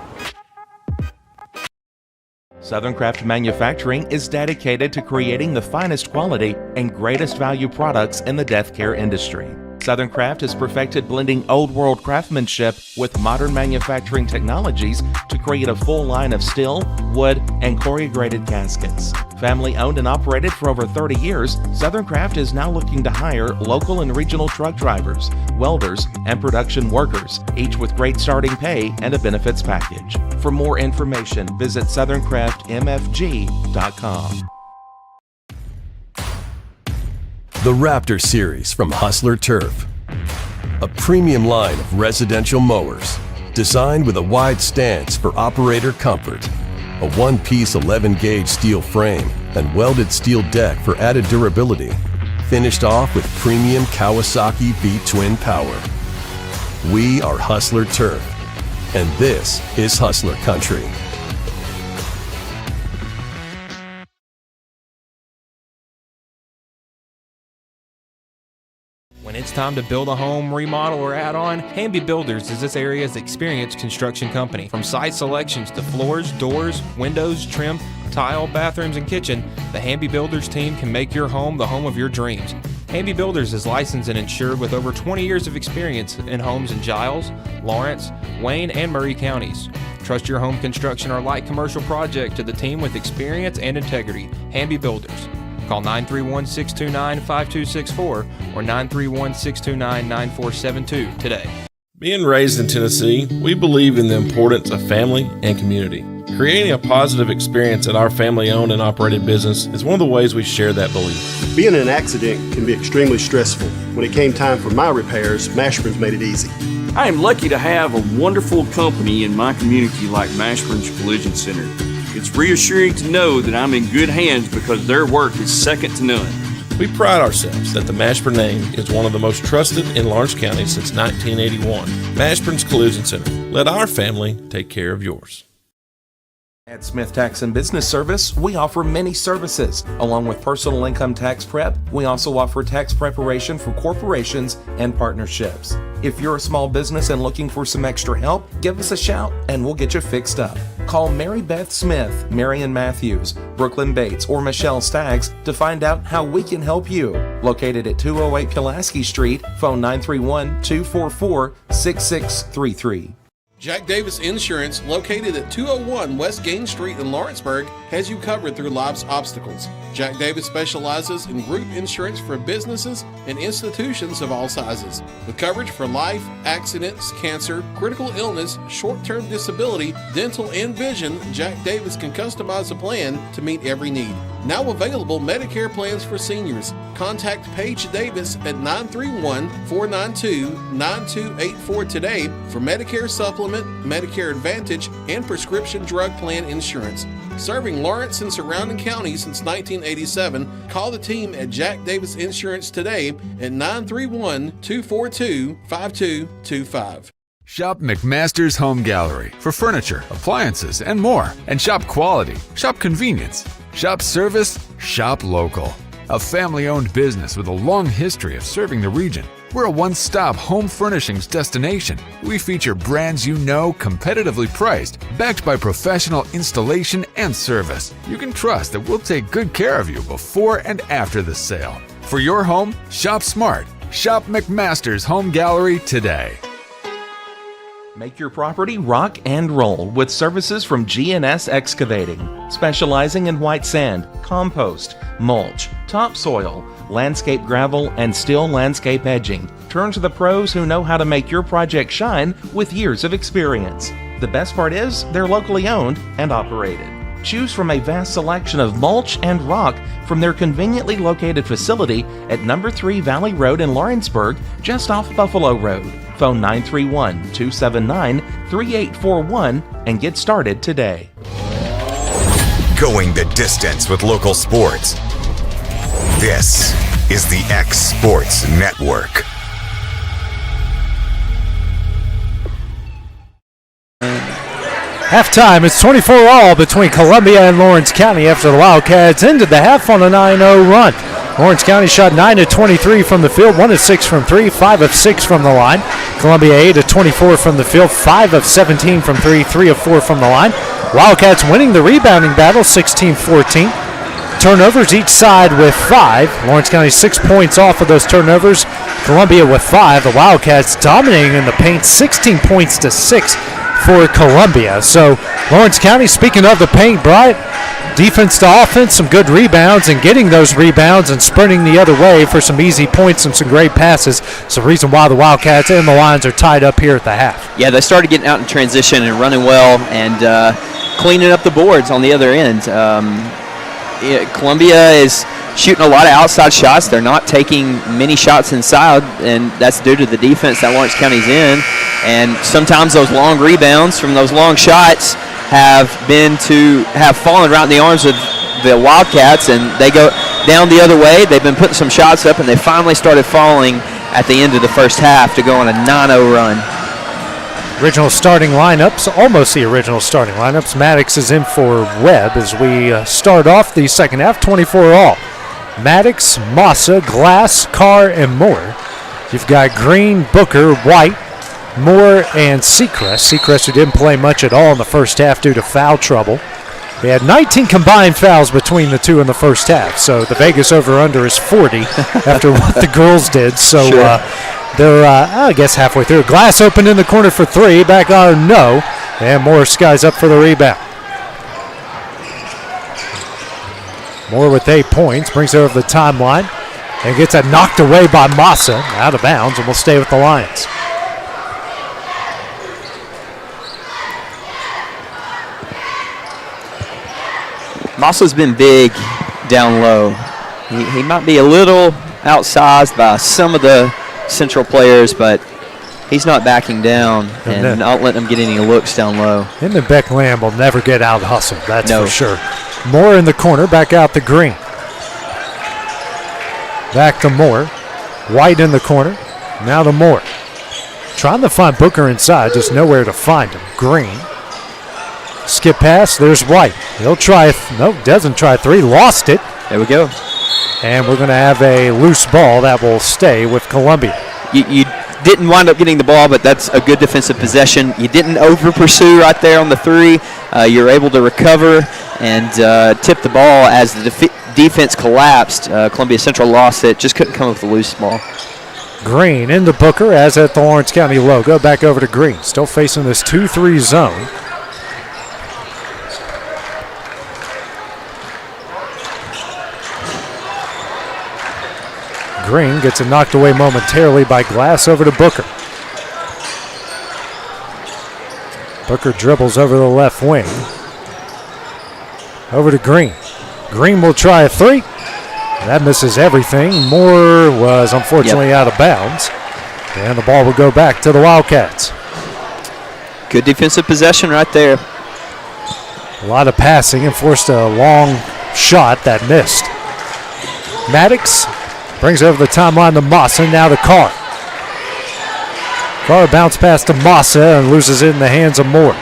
Southern Craft Manufacturing is dedicated to creating the finest quality and greatest value products in the death care industry. Southern Craft has perfected blending old world craftsmanship with modern manufacturing technologies to create a full line of steel, wood, and corrugated caskets. Family owned and operated for over 30 years, Southern Craft is now looking to hire local and regional truck drivers, welders, and production workers, each with great starting pay and a benefits package. For more information, visit southerncraftmfg.com. The Raptor Series from Hustler Turf. A premium line of residential mowers designed with a wide stance for operator comfort. A one-piece 11-gauge steel frame and welded steel deck for added durability. Finished off with premium Kawasaki V-twin power. We are Hustler Turf, and this is Hustler Country. When it's time to build a home, remodel, or add on, Hamby Builders is this area's experienced construction company. From site selections to floors, doors, windows, trim, tile, bathrooms, and kitchen, the Hamby Builders team can make your home the home of your dreams. Hamby Builders is licensed and insured with over 20 years of experience in homes in Giles, Lawrence, Wayne, and Murray counties. Trust your home construction or light commercial project to the team with experience and integrity. Hamby Builders. Call 931-629-5264 or 931-629-9472 today. Being raised in Tennessee, we believe in the importance of family and community. Creating a positive experience at our family-owned and operated business is one of the ways we share that belief. Being in an accident can be extremely stressful. When it came time for my repairs, Mashburn's made it easy. I am lucky to have a wonderful company in my community like Mashburn's Collision Center. It's reassuring to know that I'm in good hands because their work is second to none. We pride ourselves that the Mashburn name is one of the most trusted in Lawrence County since 1981. Mashburn's Collision Center. Let our family take care of yours. At Smith Tax and Business Service, we offer many services. Along with personal income tax prep, we also offer tax preparation for corporations and partnerships. If you're a small business and looking for some extra help, give us a shout and we'll get you fixed up. Call Mary Beth Smith, Marion Matthews, Brooklyn Bates, or Michelle Staggs to find out how we can help you. Located at 208 Pulaski Street, phone 931-244-6633. Jack Davis Insurance, located at 201 West Gain Street in Lawrenceburg, has you covered through life's obstacles. Jack Davis specializes in group insurance for businesses and institutions of all sizes. With coverage for life, accidents, cancer, critical illness, short-term disability, dental, and vision, Jack Davis can customize a plan to meet every need. Now available Medicare plans for seniors. Contact Paige Davis at 931-492-9284 today for Medicare Supplement, Medicare Advantage, and prescription drug plan insurance. Serving Lawrence and surrounding counties since 1987, call the team at Jack Davis Insurance today at 931-242-5225. Shop McMaster's Home Gallery for furniture, appliances, and more. And shop quality, shop convenience, shop service, shop local. A family-owned business with a long history of serving the region. We're a one-stop home furnishings destination. We feature brands you know, competitively priced, backed by professional installation and service. You can trust that we'll take good care of you before and after the sale. For your home, shop smart. Shop McMaster's Home Gallery today. Make your property rock and roll with services from G&S Excavating, specializing in white sand, compost, mulch, topsoil, landscape gravel, and steel landscape edging. Turn to the pros who know how to make your project shine with years of experience. The best part is they're locally owned and operated. Choose from a vast selection of mulch and rock from their conveniently located facility at number 3 Valley Road in Lawrenceburg, just off Buffalo Road. Phone 931-279-3841 and get started today. Going the distance with local sports. This is the X Sports Network. Halftime, it's 24-all between Columbia and Lawrence County after the Wildcats ended the half on a 9-0 run. Lawrence County shot 9 of 23 from the field, 1 of 6 from 3, 5 of 6 from the line. Columbia 8 of 24 from the field, 5 of 17 from 3, 3 of 4 from the line. Wildcats winning the rebounding battle, 16-14. Turnovers each side with 5. Lawrence County 6 points off of those turnovers. Columbia with 5. The Wildcats dominating in the paint, 16 points to 6 for Columbia. So Lawrence County, speaking of the paint, Bright, defense to offense, some good rebounds, and getting those rebounds and sprinting the other way for some easy points and some great passes. It's the reason why the Wildcats and the Lions are tied up here at the half. Yeah, they started getting out in transition and running well and cleaning up the boards on the other end. Columbia is shooting a lot of outside shots. They're not taking many shots inside, and that's due to the defense that Lawrence County's in. And sometimes those long rebounds from those long shots have fallen right in the arms of the Wildcats, and they go down the other way. They've been putting some shots up, and they finally started falling at the end of the first half to go on a 9-0 run. Original starting lineups, almost the original starting lineups. Maddox is in for Webb as we start off the second half, 24 all. Maddox, Massa, Glass, Carr, and Moore. You've got Green, Booker, White, Moore, and Seacrest. Seacrest, who didn't play much at all in the first half due to foul trouble. They had 19 combined fouls between the two in the first half, so the Vegas over-under is 40 after what the girls did. So sure. They're, I guess, halfway through. Glass open in the corner for 3. Back on, no. And Moore skies up for the rebound. Moore with 8 points, brings it over the timeline, and gets it knocked away by Massa, out of bounds, and will stay with the Lions. Massa's been big down low. He might be a little outsized by some of the Central players, but he's not backing down and not letting them get any looks down low. Him and Beck Lamb will never get out hustled, that's for sure. Moore in the corner, back out to Green. Back to Moore. White in the corner, now to Moore. Trying to find Booker inside, just nowhere to find him. Green. Skip pass, there's White. He'll try, doesn't try 3, lost it. There we go. And we're going to have a loose ball that will stay with Columbia. You didn't wind up getting the ball, but that's a good defensive possession. You didn't over-pursue right there on the 3. You're able to recover and tip the ball as the defense collapsed. Columbia Central lost it, just couldn't come up with a loose ball. Green into Booker, as at the Lawrence County logo. Back over to Green, still facing this 2-3 zone. Green gets it knocked away momentarily by Glass, over to Booker. Booker dribbles over the left wing. Over to Green. Green will try a 3. That misses everything. Moore was unfortunately out of bounds. And the ball will go back to the Wildcats. Good defensive possession right there. A lot of passing and forced a long shot that missed. Maddox brings over the timeline to Massa, now to Carr. Carr bounce pass to Massa and loses it in the hands of Moore.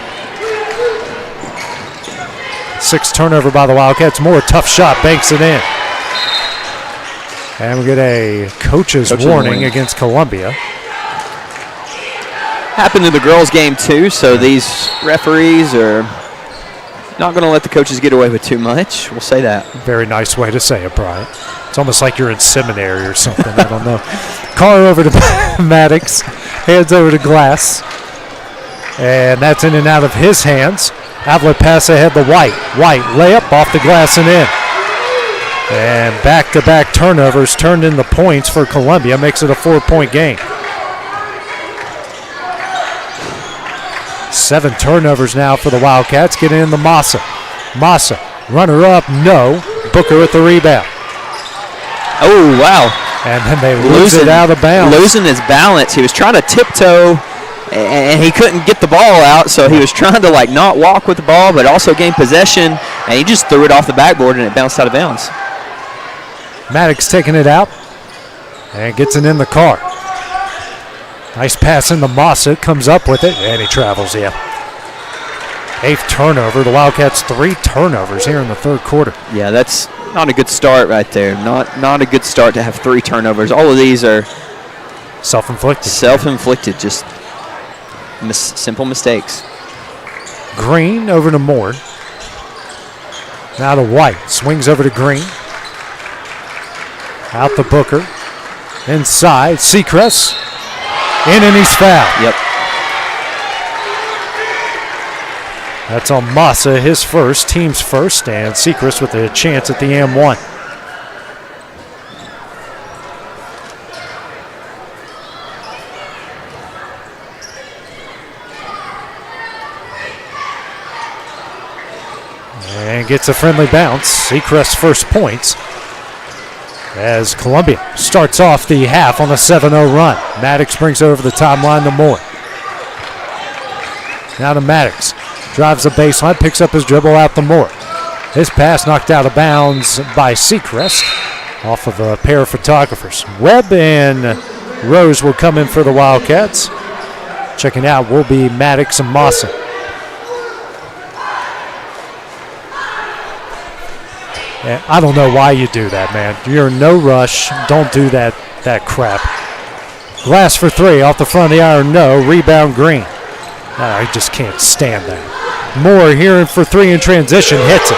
6 turnover by the Wildcats. Moore, tough shot, banks it in. And we get a coach's warning against Columbia. Happened in the girls' game too, so these referees are not going to let the coaches get away with too much. We'll say that. Very nice way to say it, Brian. It's almost like you're in seminary or something. I don't know. Carr over to Maddox. Hands over to Glass. And that's in and out of his hands. Outlet pass ahead to White. White layup off the glass and in. And back-to-back turnovers turned into points for Columbia. Makes it a 4-point game. 7 turnovers now for the Wildcats. Getting in the Massa. Massa, runner up, no. Booker with the rebound. Oh, wow. And then they lose it out of bounds. Losing his balance. He was trying to tiptoe, and he couldn't get the ball out, so he was trying to not walk with the ball, but also gain possession, and he just threw it off the backboard, and it bounced out of bounds. Maddox taking it out and gets it in the car. Nice pass into Massa, comes up with it, and he travels, 8th turnover. The Wildcats 3 turnovers here in the third quarter. Yeah, that's Not a good start right there. Not a good start to have 3 turnovers. All of these are self-inflicted. Self-inflicted, just simple mistakes. Green over to Moore. Now to White. Swings over to Green. Out to Booker. Inside. Seacrest. In and he's fouled. Yep. That's on Massa, his first, team's first, and Seacrest with a chance at the M1. And gets a friendly bounce. Seacrest's first points as Columbia starts off the half on a 7-0 run. Maddox brings it over the timeline to Moore. Now to Maddox. Drives the baseline, picks up his dribble out to Moore. His pass knocked out of bounds by Seacrest off of a pair of photographers. Webb and Rose will come in for the Wildcats. Checking out will be Maddox and Mawson. And I don't know why you do that, man. You're in no rush. Don't do that crap. Glass for 3 off the front of the iron, no. Rebound Green. I just can't stand that. Moore here for 3 in transition, hits it.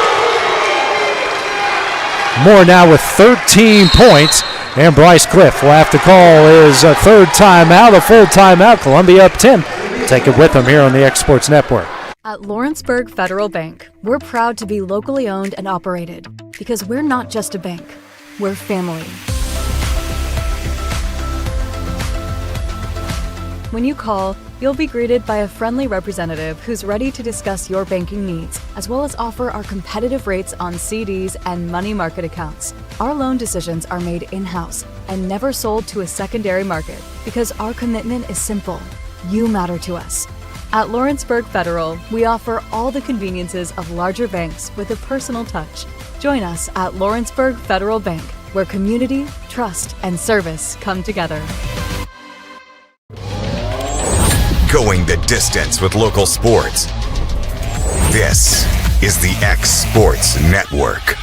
Moore now with 13 points, and Bryce Cliff will have to call his third timeout, a full timeout. Columbia up 10. Take it with them here on the X Sports Network. At Lawrenceburg Federal Bank, we're proud to be locally owned and operated because we're not just a bank, we're family. When you call, you'll be greeted by a friendly representative who's ready to discuss your banking needs, as well as offer our competitive rates on CDs and money market accounts. Our loan decisions are made in-house and never sold to a secondary market because our commitment is simple. You matter to us. At Lawrenceburg Federal, we offer all the conveniences of larger banks with a personal touch. Join us at Lawrenceburg Federal Bank, where community, trust, and service come together. Going the distance with local sports. This is the X Sports Network.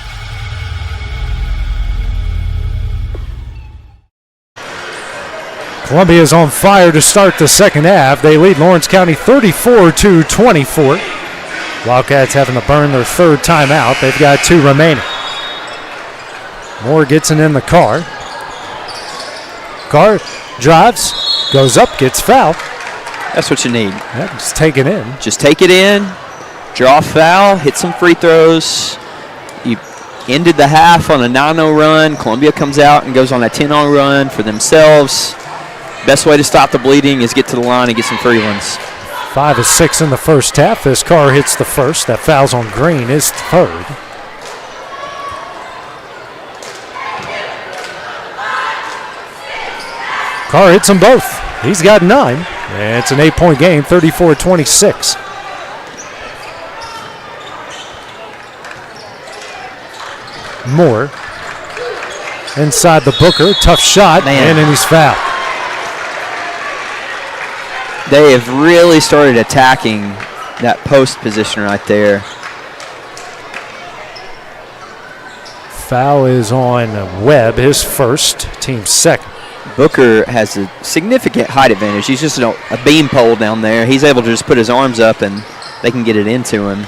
Columbia is on fire to start the second half. They lead Lawrence County 34-24. Wildcats having to burn their third timeout. They've got 2 remaining. Moore gets it in the car. Carr drives, goes up, gets fouled. That's what you need. Yep, just take it in. Just take it in, draw a foul, hit some free throws. You ended the half on a 9-0 run. Columbia comes out and goes on a 10-0 run for themselves. Best way to stop the bleeding is get to the line and get some free ones. 5 of 6 in the first half. This Carr hits the first. That foul's on Green, his third. Carr hits them both. He's got 9. And it's an 8-point game, 34-26. Moore inside the Booker. Tough shot, and then he's fouled. They have really started attacking that post position right there. Foul is on Webb, his first, team's second. Booker has a significant height advantage. He's just a beam pole down there. He's able to just put his arms up and they can get it into him.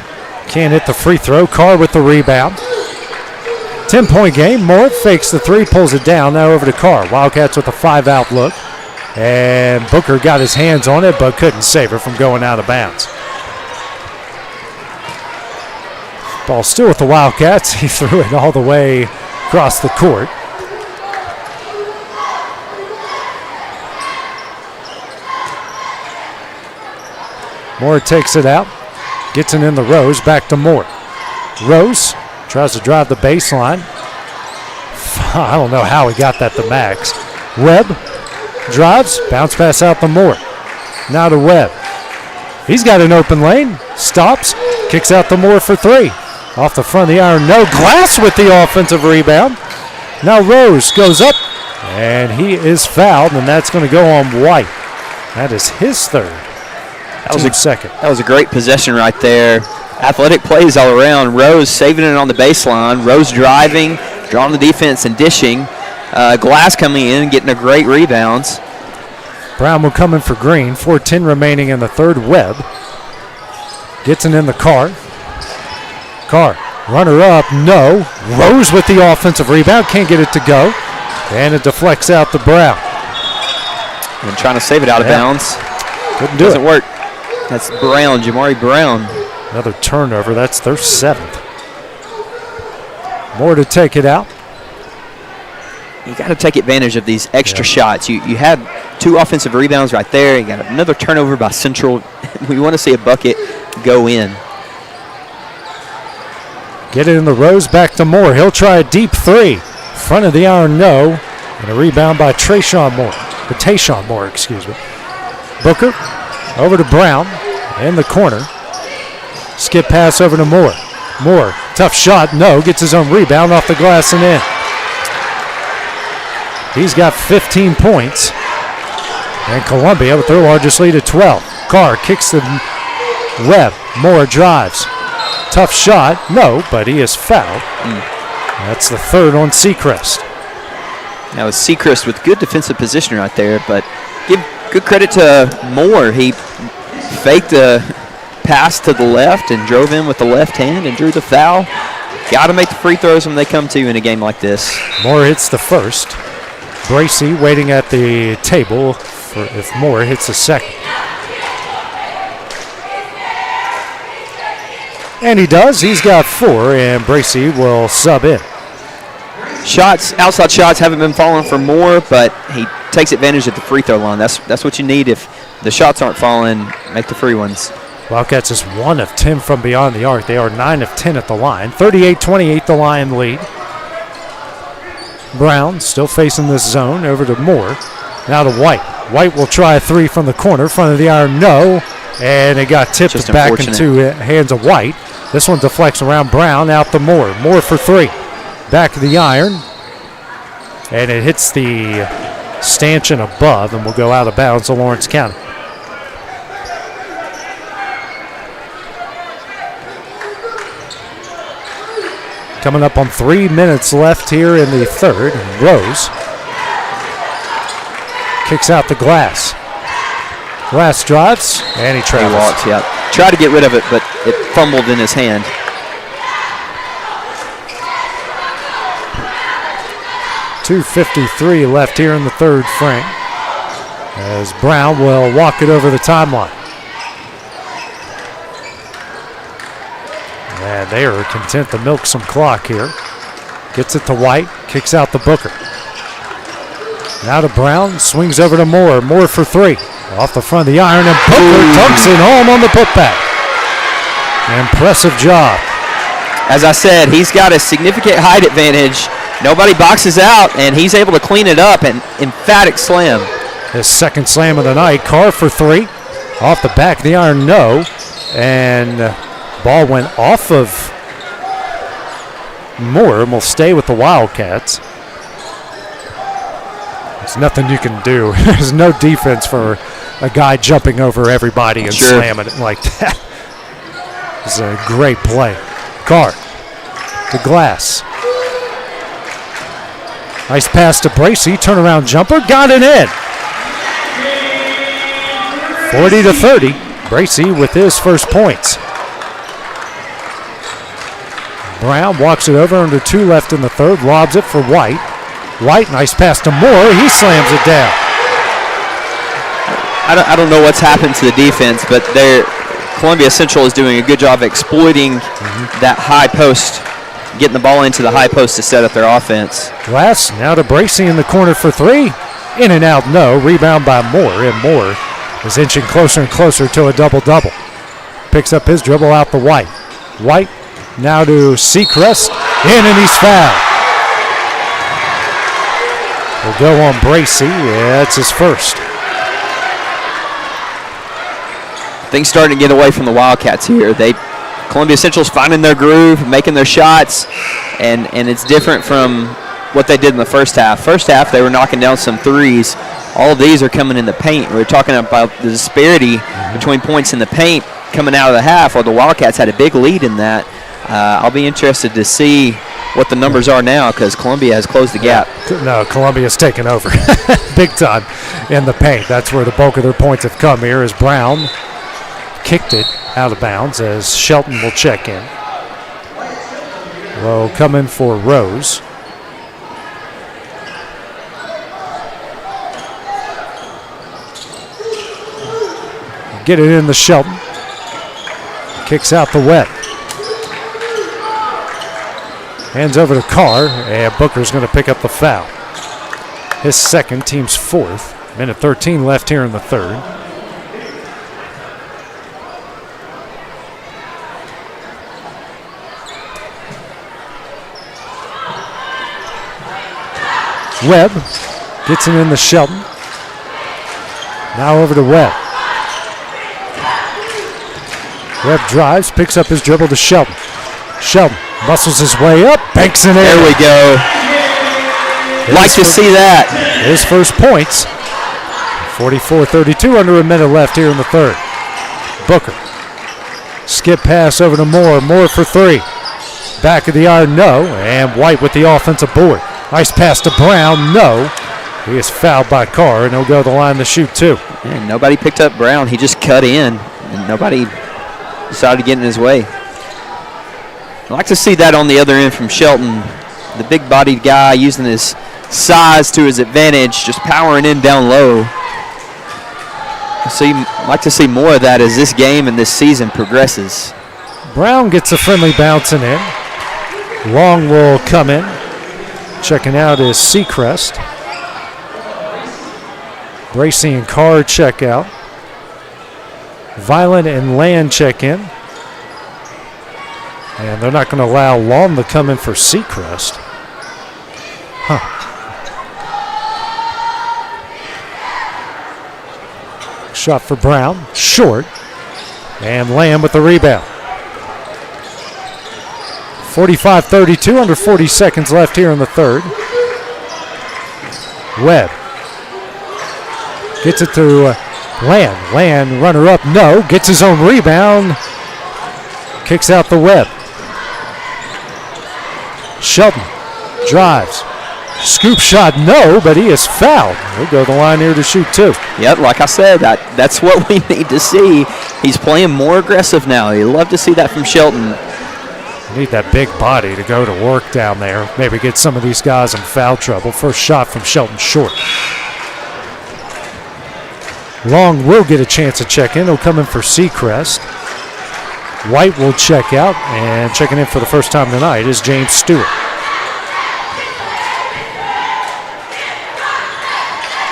Can't hit the free throw. Carr with the rebound. 10-point game. Moore fakes the 3, pulls it down. Now over to Carr. Wildcats with a 5-out look. And Booker got his hands on it but couldn't save her from going out of bounds. Ball still with the Wildcats. He threw it all the way across the court. Moore takes it out. Gets it in the Rose. Back to Moore. Rose tries to drive the baseline. I don't know how he got that to Max. Webb drives. Bounce pass out to Moore. Now to Webb. He's got an open lane. Stops. Kicks out to Moore for 3. Off the front of the iron. No. Glass with the offensive rebound. Now Rose goes up. And he is fouled. And that's going to go on White. That is his third. That was a great possession right there. Athletic plays all around. Rose saving it on the baseline. Rose driving, drawing the defense and dishing. Glass coming in, getting a great rebounds. Brown will come in for Green. 4:10 remaining in the third. Webb gets it in the Carr. Carr, runner up, no. Rose with the offensive rebound, can't get it to go. And it deflects out to Brown. And trying to save it out of bounds. Couldn't do Doesn't it. work. That's Brown, Jamari Brown. Another turnover, that's their 7th. More to take it out. You got to take advantage of these extra shots. You had 2 offensive rebounds right there. You got another turnover by Central. We want to see a bucket go in. Get it in the Rose, back to Moore. He'll try a deep 3. Front of the iron, no. And a rebound by Tayshawn Moore, excuse me. Booker over to Brown in the corner. Skip pass over to Moore. Moore, tough shot, no. Gets his own rebound off the glass and in. He's got 15 points. And Columbia with their largest lead at 12. Carr kicks the Webb. Moore drives. Tough shot. No, but he is fouled. That's the 3rd on Seacrest. Now it's Seacrest with good defensive position right there, but give good credit to Moore. He faked a pass to the left and drove in with the left hand and drew the foul. Got to make the free throws when they come to you in a game like this. Moore hits the first. Bracy waiting at the table for if Moore hits the second. And he does. He's got 4, and Bracy will sub in. Outside shots haven't been falling for Moore, but he takes advantage at the free throw line. That's what you need if the shots aren't falling. Make the free ones. Wildcats is 1 of 10 from beyond the arc. They are 9 of 10 at the line. 38-28 the Lion lead. Brown still facing this zone over to Moore. Now to White. White will try a 3 from the corner. Front of the iron, no. And it got tipped back into hands of White. This one deflects around Brown, out to Moore. Moore for 3. Back to the iron. And it hits the stanchion above and will go out of bounds to Lawrence County. Coming up on 3 minutes left here in the third. Rose kicks out the Glass. Glass drives, and he travels. He walks, yeah. Tried to get rid of it, but it fumbled in his hand. .253 left here in the third frame as Brown will walk it over the timeline. And they are content to milk some clock here. Gets it to White, kicks out to Booker. Now to Brown, swings over to Moore. Moore for 3. Off the front of the iron, and Booker dunks it home on the putback. Impressive job. As I said, he's got a significant height advantage. Nobody boxes out, and he's able to clean it up. An emphatic slam. His second slam of the night. Carr for 3. Off the back of the iron, no. And ball went off of Moore and will stay with the Wildcats. There's nothing you can do. There's no defense for a guy jumping over everybody and slamming it like that. It's a great play. Carr to Glass. Nice pass to Bracy. Turnaround jumper. Got it in. 40-30. Bracy with his first points. Brown walks it over under 2 left in the third. Lobs it for White. White, nice pass to Moore. He slams it down. I don't know what's happened to the defense, but Columbia Central is doing a good job exploiting that high post, getting the ball into the high post to set up their offense. Glass now to Bracy in the corner for 3. In and out, no. Rebound by Moore, and Moore is inching closer and closer to a double-double. Picks up his dribble out to White. White now to Seacrest. In, and he's fouled. Will go on Bracy. Yeah, it's his first. Things starting to get away from the Wildcats here. Columbia Central's finding their groove, making their shots, and it's different from what they did in the first half. First half, they were knocking down some threes. All of these are coming in the paint. We're talking about the disparity between points in the paint coming out of the half, or the Wildcats had a big lead in that. I'll be interested to see what the numbers are now because Columbia has closed the gap. No, Columbia's taken over big time in the paint. That's where the bulk of their points have come here as Brown kicked it out of bounds as Shelton will check in. Low coming for Rose. Get it in the Shelton. Kicks out the wet. Hands over to Carr, and Booker's going to pick up the foul. His second, team's fourth. Minute 13 left here in the third. Webb gets it in the Shelton. Now over to Webb. Webb drives, picks up his dribble to Shelton. Shelton muscles his way up, banks it in. There we go. Like to see that. His first points. 44-32, under a minute left here in the third. Booker. Skip pass over to Moore. Moore for three. Back of the iron, no. And White with the offensive board. Nice pass to Brown, no. He is fouled by Carr, and he'll go to the line to shoot two. And nobody picked up Brown. He just cut in, and nobody decided to get in his way. I'd like to see that on the other end from Shelton. The big-bodied guy using his size to his advantage, just powering in down low. I'd like to see more of that as this game and this season progresses. Brown gets a friendly bouncing in. Long will come in. Checking out is Seacrest. Bracey and Carr check out. Violent and Land check in. And they're not going to allow Long to come in for Seacrest. Shot for Brown, short. And Lamb with the rebound. 45-32, under 40 seconds left here in the third. Webb gets it to Land. Land, runner up, no. Gets his own rebound. Kicks out the Webb. Shelton drives. Scoop shot, no, but he is fouled. He'll go to the line here to shoot two. Yep, like I said, that's what we need to see. He's playing more aggressive now. You love to see that from Shelton. Need that big body to go to work down there. Maybe get some of these guys in foul trouble. First shot from Shelton short. Long will get a chance to check in. He'll come in for Seacrest. White will check out, and checking in for the first time tonight is James Stewart.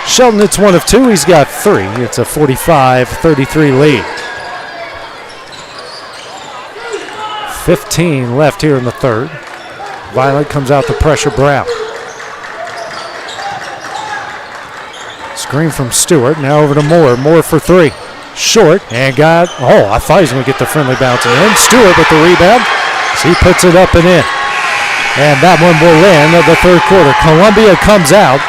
Shelton hits one of two. He's got three. It's a 45-33 lead. 15 left here in the third. Violet comes out to pressure Brown. Screen from Stewart. Now over to Moore. Moore for three. Short. And got, I thought he was going to get the friendly bounce in. Stewart with the rebound. So he puts it up and in. And that one will end of the third quarter. Columbia comes out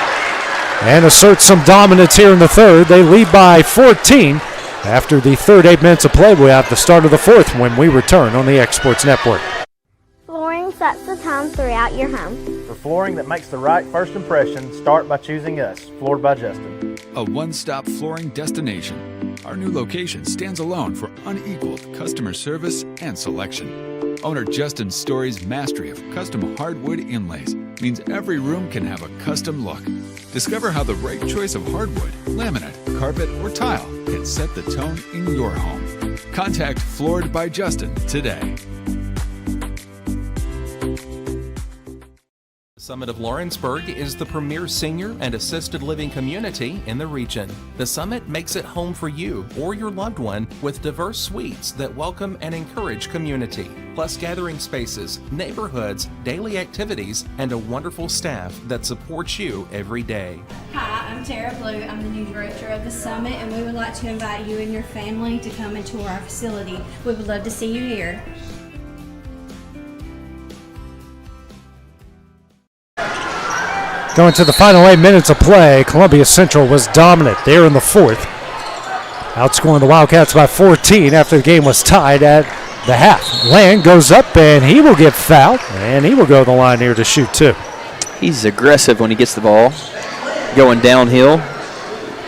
and asserts some dominance here in the third. They lead by 14. After the third 8 minutes of play, we have the start of the fourth when we return on the X Sports Network. Flooring sets the tone throughout your home. For flooring that makes the right first impression, start by choosing us, Floored by Justin. A one-stop flooring destination. Our new location stands alone for unequaled customer service and selection. Owner Justin Story's mastery of custom hardwood inlays means every room can have a custom look. Discover how the right choice of hardwood, laminate, carpet, or tile can set the tone in your home. Contact Floored by Justin today. Summit of Lawrenceburg is the premier senior and assisted living community in the region. The Summit makes it home for you or your loved one with diverse suites that welcome and encourage community, plus gathering spaces, neighborhoods, daily activities, and a wonderful staff that supports you every day. Hi, I'm Tara Blue. I'm the new director of the Summit, and we would like to invite you and your family to come and tour our facility. We would love to see you here. Going to the final 8 minutes of play, Columbia Central was dominant there in the fourth. outscoring the Wildcats by 14 after the game was tied at the half. Land goes up, and he will get fouled, and he will go to the line here to shoot two. He's aggressive when he gets the ball, going downhill.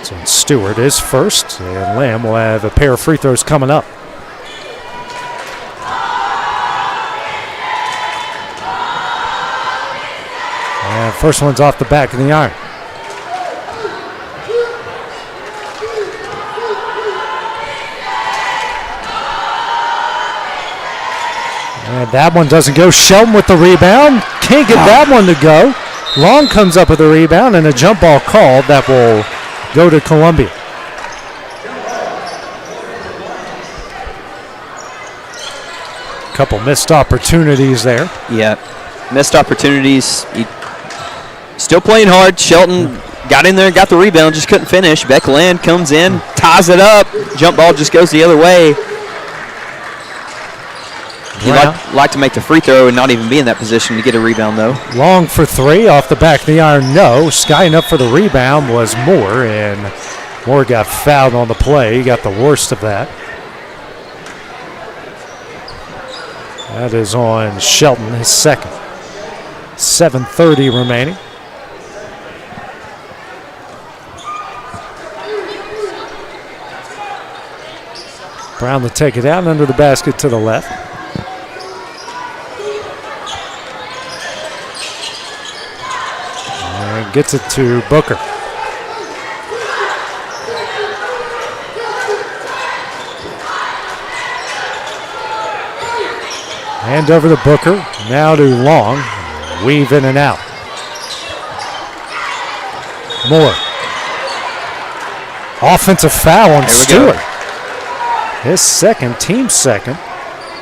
So Stewart is first, and Lamb will have a pair of free throws coming up. And first one's off the back of the iron. And that one doesn't go. Shelton with the rebound. Can't get that one to go. Long comes up with the rebound and a jump ball called that will go to Columbia. Couple missed opportunities there. Yeah, missed opportunities. Still playing hard. Shelton got in there and got the rebound, just couldn't finish. Beck Land comes in, ties it up. Jump ball just goes the other way. He'd like to make the free throw and not even be in that position to get a rebound, though. Long for three, off the back of the iron, no. Skying up for the rebound was Moore, and Moore got fouled on the play. He got the worst of that. That is on Shelton, his second. 7:30 remaining. Brown to take it out under the basket to the left. And gets it to Booker. Hand over to Booker. Now to Long. Weave in and out. Moore. Offensive foul on Stewart. His second, team second,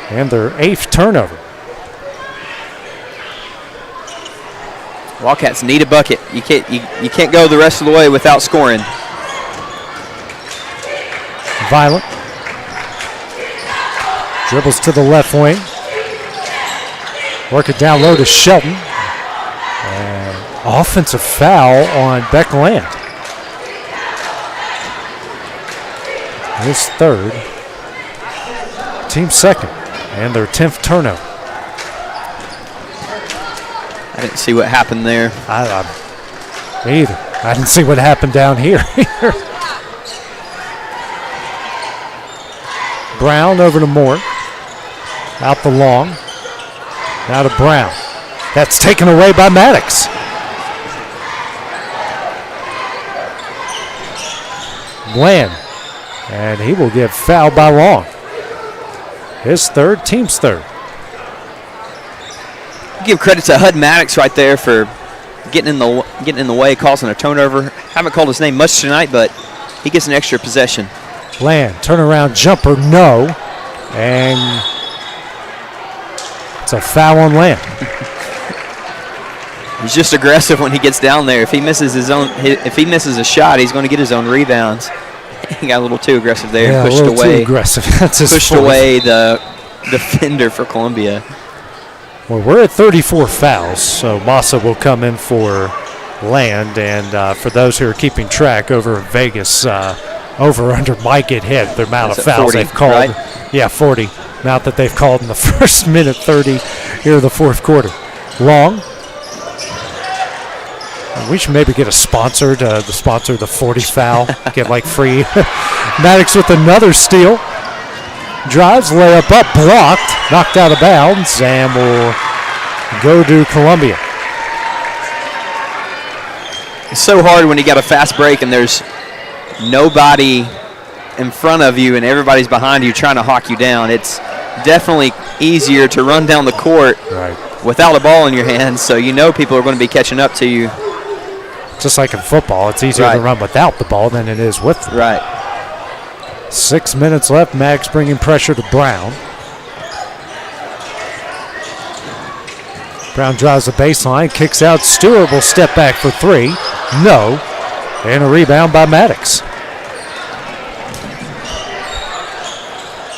and their 8th turnover. Wildcats need a bucket. You can't go the rest of the way without scoring. Violent. Dribbles to the left wing. Work it down low to Shelton. And offensive foul on Beck Land. His third. Team second. And their 10th turnover. I didn't see what happened there. Me either. I didn't see what happened down here. Brown over to Moore. Out the Long. Now to Brown. That's taken away by Maddox. Bland. And he will get fouled by Long. His third, team's third. Give credit to Hud Maddox right there for getting in the way, causing a turnover. Haven't called his name much tonight, but he gets an extra possession. Bland, turnaround jumper, no. And it's a foul on Land. He's just aggressive when he gets down there. If he misses a shot, he's going to get his own rebounds. He got a little too aggressive there. Yeah, pushed a little away. too aggressive. That's his pushed fourth. away the defender for Columbia. Well, we're at 34 fouls, so Massa will come in for Land. And for those who are keeping track over in Vegas, over/under might get hit. The amount of fouls 40, they've called. right? Yeah, 40. Amount that they've called in the first minute 30 here in the fourth quarter. Long. We should maybe get a sponsor to sponsor the 40 foul. Get like free. Maddox with another steal. Drives, layup up, blocked, knocked out of bounds, and will go to Columbia. It's so hard when you got a fast break and there's nobody in front of you and everybody's behind you trying to hawk you down. It's definitely easier to run down the court without a ball in your hands, so you know people are going to be catching up to you. Just like in football, it's easier to run without the ball than it is with it. Right. 6 minutes left. Max bringing pressure to Brown. Brown drives the baseline, kicks out. Stewart will step back for three. No. And a rebound by Maddox.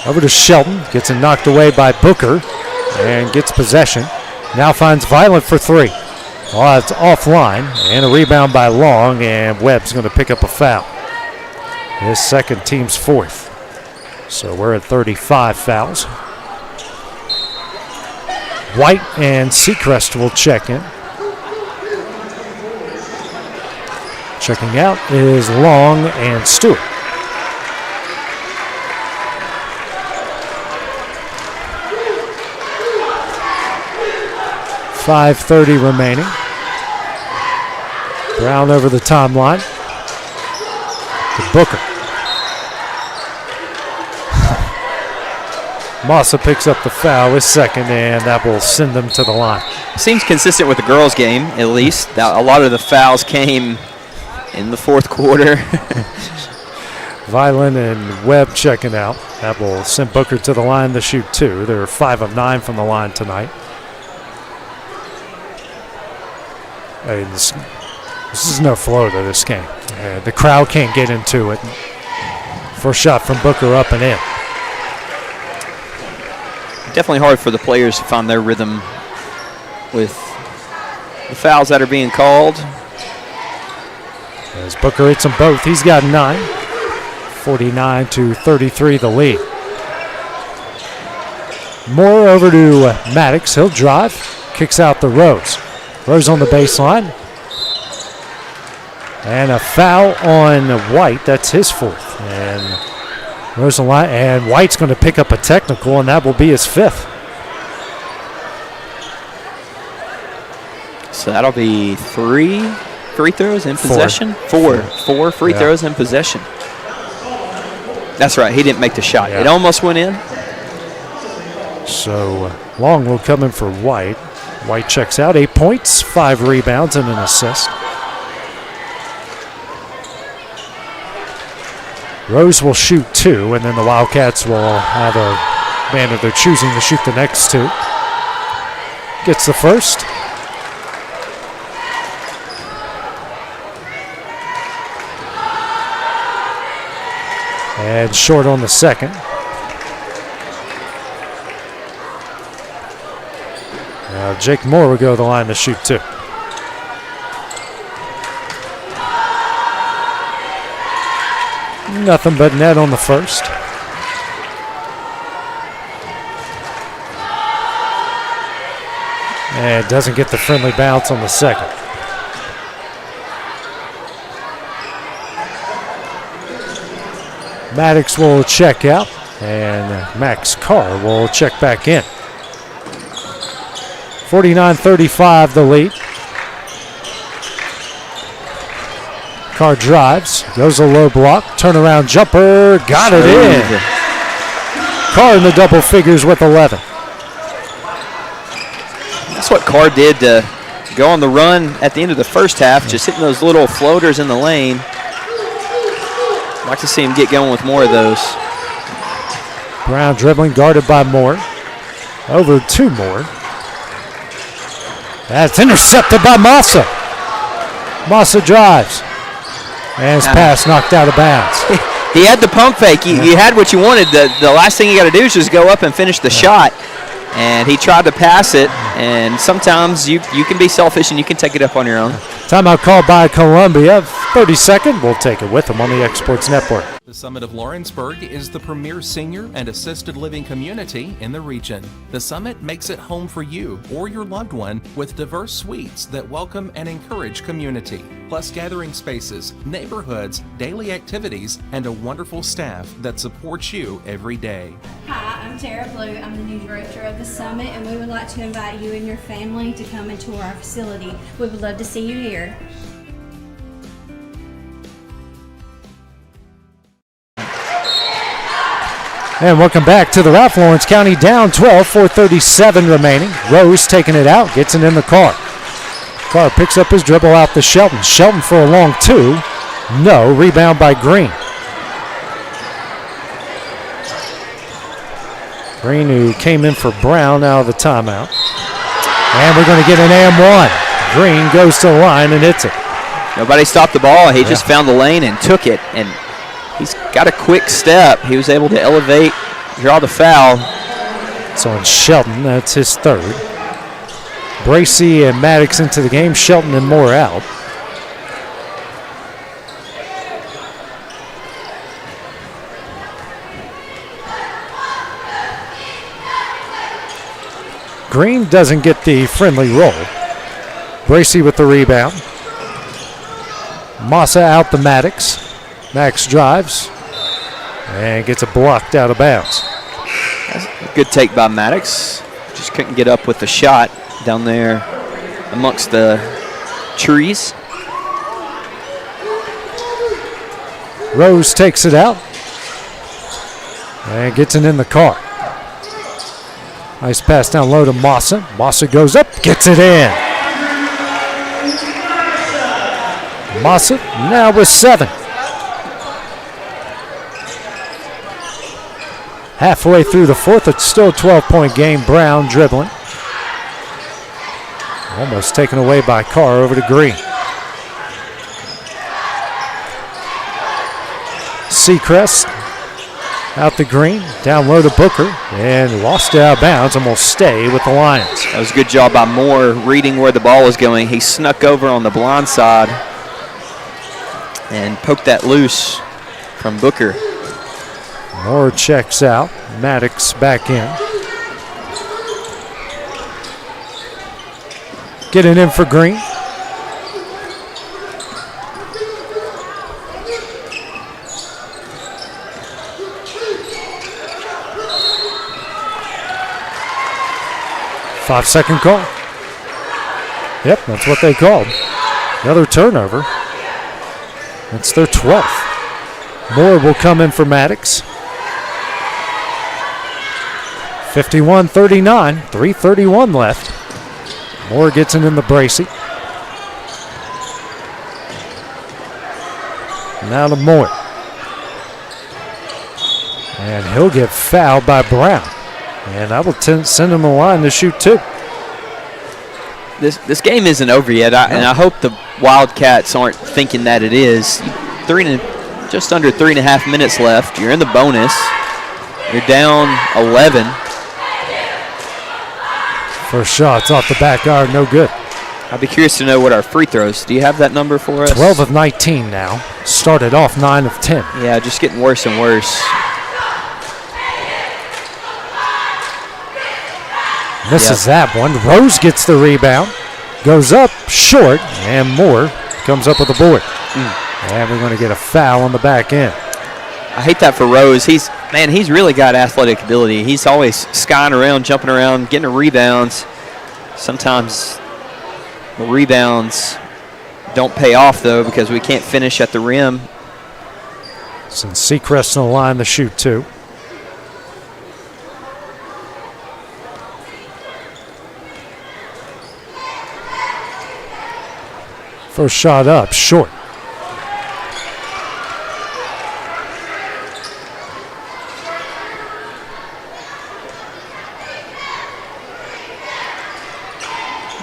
Over to Shelton. Gets it knocked away by Booker and gets possession. Now finds Violent for three. Oh, it's offline. And a rebound by Long, and Webb's going to pick up a foul. His second, team's fourth. So we're at 35 fouls. White and Seacrest will check in. Checking out is Long and Stewart. .5:30 remaining. Brown over the timeline to Booker. Massa picks up the foul, his second, and that will send them to the line. Seems consistent with the girls' game, at least. A lot of the fouls came in the fourth quarter. Violin and Webb checking out. That will send Booker to the line to shoot two. They're 5 of 9 from the line tonight. And this is no flow to this game. The crowd can't get into it. First shot from Booker up and in. Definitely hard for the players to find their rhythm with the fouls that are being called. As Booker hits them both, he's got 9. 49-33 the lead. Moore over to Maddox. He'll drive, kicks out the Rose. Rose on the baseline. And a foul on White. That's his fourth. And Rose on line, and White's going to pick up a technical, and that will be his fifth. So that'll be 3 free throws in possession? Four free throws in possession. That's right, he didn't make the shot. It almost went in. So Long will come in for White. White checks out, 8 points, 5 rebounds, and an assist. Rose will shoot 2, and then the Wildcats will have a man of their choosing to shoot the next 2. Gets the first. And short on the second. Now Jake Moore will go to the line to shoot 2. Nothing but net on the first. And doesn't get the friendly bounce on the second. Maddox will check out, and Max Carr will check back in. 49-35 the lead. Carr drives, goes a low block, turnaround jumper, got it in. Carr in the double figures with 11. That's what Carr did to go on the run at the end of the first half, just hitting those little floaters in the lane. I'd like to see him get going with more of those. Brown dribbling, guarded by Moore. Over to Moore. That's intercepted by Massa. Massa drives. And his pass knocked out of bounds. He had the pump fake. You had what you wanted. The last thing you got to do is just go up and finish the shot. And he tried to pass it. And sometimes you can be selfish and you can take it up on your own. Timeout called by Columbia. 30-second. We'll take it with them on the Exports Network. The Summit of Lawrenceburg is the premier senior and assisted living community in the region. The Summit makes it home for you or your loved one with diverse suites that welcome and encourage community, plus gathering spaces, neighborhoods, daily activities, and a wonderful staff that supports you every day. Hi, I'm Tara Blue. I'm the new director of the Summit, and we would like to invite you and your family to come and tour our facility. We would love to see you here. And welcome back to the Ralph. Lawrence County down 12, 4:37 remaining. Rose taking it out, gets it in the Carr. Carr picks up his dribble out to Shelton. Shelton for a long 2. No, rebound by Green. Green, who came in for Brown, out of the timeout. And we're going to get an and 1. Green goes to the line and hits it. Nobody stopped the ball. He just found the lane and took it. And he's got a quick step. He was able to elevate, draw the foul. It's on Shelton. That's his third. Bracey and Maddox into the game. Shelton and Moore out. Green doesn't get the friendly roll. Bracey with the rebound. Massa out the Maddox. Max drives and gets it blocked out of bounds. That's a good take by Maddox. Just couldn't get up with the shot down there amongst the trees. Rose takes it out and gets it in the car. Nice pass down low to Massa. Massa goes up, gets it in. Massa now with 7. Halfway through the fourth, it's still a 12-point game. Brown dribbling. Almost taken away by Carr over to Green. Seacrest out the Green, down low to Booker, and lost it out of bounds and will stay with the Lions. That was a good job by Moore reading where the ball was going. He snuck over on the blind side and poked that loose from Booker. Moore checks out. Maddox back in. Getting in for Green. Five-second call. Yep, that's what they called. Another turnover. That's their 12th. Moore will come in for Maddox. 51-39, 3:31 left. Moore gets it in the Bracey. Now to Moore. And he'll get fouled by Brown. And I will send him a line to shoot 2. This game isn't over yet, and I hope the Wildcats aren't thinking that it is. Just under 3.5 minutes left. You're in the bonus. You're down 11. First shot's off the back iron, no good. I'd be curious to know what our free throws. Do you have that number for us? 12 of 19 now. Started off 9 of 10. Yeah, just getting worse and worse. Misses that one. Rose gets the rebound. Goes up short, and Moore comes up with the board. And we're going to get a foul on the back end. I hate that for Rose. He's really got athletic ability. He's always skying around, jumping around, getting rebounds. Sometimes the rebounds don't pay off, though, because we can't finish at the rim. Since Seacrest on the line to shoot 2. First shot up, short.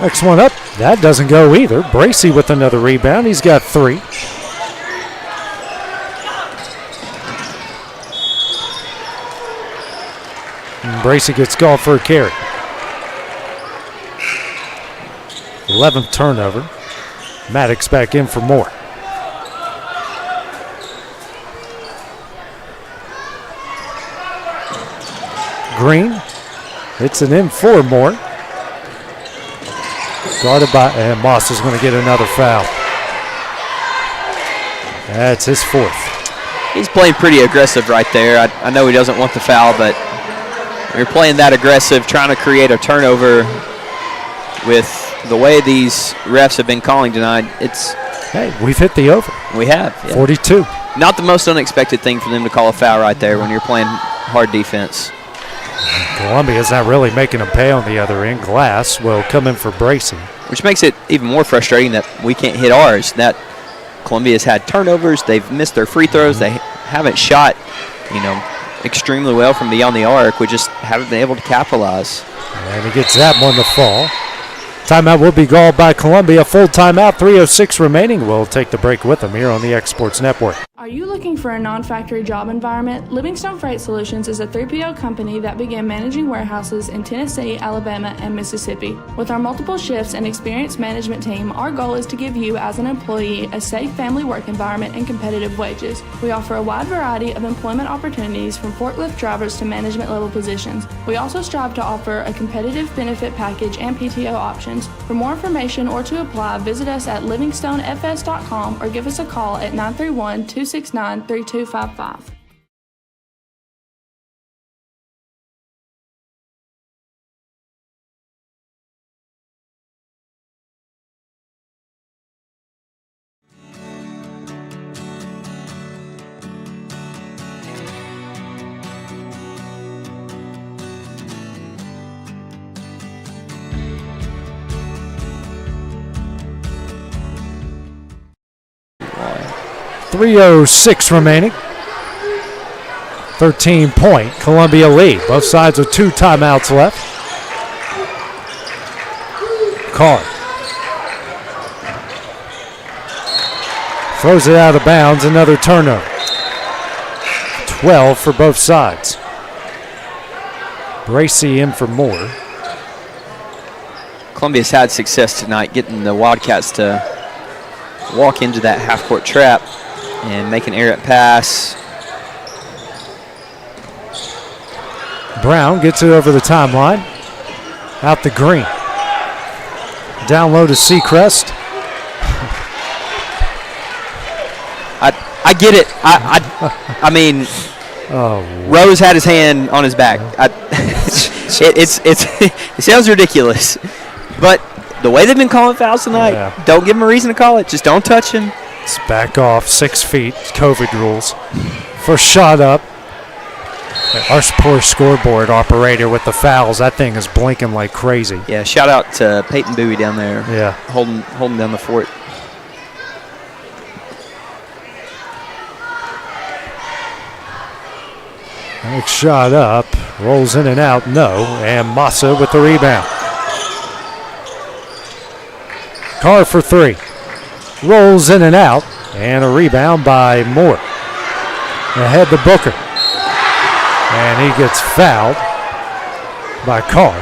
Next one up, that doesn't go either. Bracey with another rebound. He's got 3. And Bracey gets called for a carry. 11th turnover. Maddox back in for Moore. Green hits it in for Moore. Guarded by, and Moss is going to get another foul. That's his 4th. He's playing pretty aggressive right there. I know he doesn't want the foul, but when you're playing that aggressive, trying to create a turnover with the way these refs have been calling tonight, hey, we've hit the over. We have. Yeah. 42. Not the most unexpected thing for them to call a foul right there when you're playing hard defense. Columbia's not really making them pay on the other end. Glass will come in for Bracey. Which makes it even more frustrating that we can't hit ours. That Columbia's had turnovers. They've missed their free throws. They haven't shot, extremely well from beyond the arc. We just haven't been able to capitalize. And he gets that one to fall. Timeout will be called by Columbia. Full timeout, 3:06 remaining. We'll take the break with them here on the X Sports Network. Are you looking for a non-factory job environment? Livingstone Freight Solutions is a 3PL company that began managing warehouses in Tennessee, Alabama, and Mississippi. With our multiple shifts and experienced management team, our goal is to give you as an employee a safe family work environment and competitive wages. We offer a wide variety of employment opportunities from forklift drivers to management level positions. We also strive to offer a competitive benefit package and PTO options. For more information or to apply, visit us at livingstonefs.com or give us a call at 931-269-3255. .306 remaining. 13-point Columbia lead. Both sides with 2 timeouts left. Carr throws it out of bounds. Another turnover. 12 for both sides. Bracy in for more. Columbia's had success tonight getting the Wildcats to walk into that half-court trap and make an errant pass. Brown gets it over the timeline. Out the green. Down low to Seacrest. I get it. I mean, Rose had his hand on his back. It sounds ridiculous, but the way they've been calling fouls tonight, don't give him a reason to call it. Just don't touch him. Let's back off 6 feet. COVID rules. First shot up. Our poor scoreboard operator with the fouls. That thing is blinking like crazy. Yeah, shout out to Peyton Bowie down there. Yeah. Holding down the fort. Next shot up. Rolls in and out. No. And Massa with the rebound. Carr for 3. Rolls in and out. And a rebound by Moore. Ahead to Booker. And he gets fouled by Carr.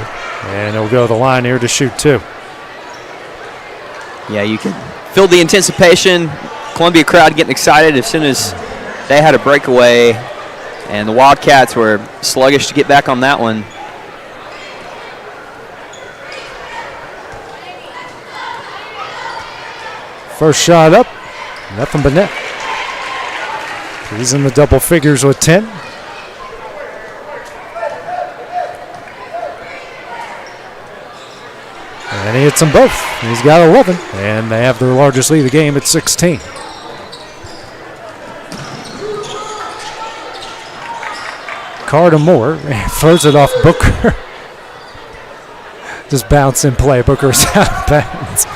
And he'll go to the line here to shoot 2. Yeah, you can feel the anticipation. Columbia crowd getting excited as soon as they had a breakaway. And the Wildcats were sluggish to get back on that one. First shot up, nothing but net. He's in the double figures with 10. And he hits them both. He's got 11, and they have their largest lead of the game at 16. Carr to Moore, throws it off Booker. Just bounce in play. Booker's out of bounds.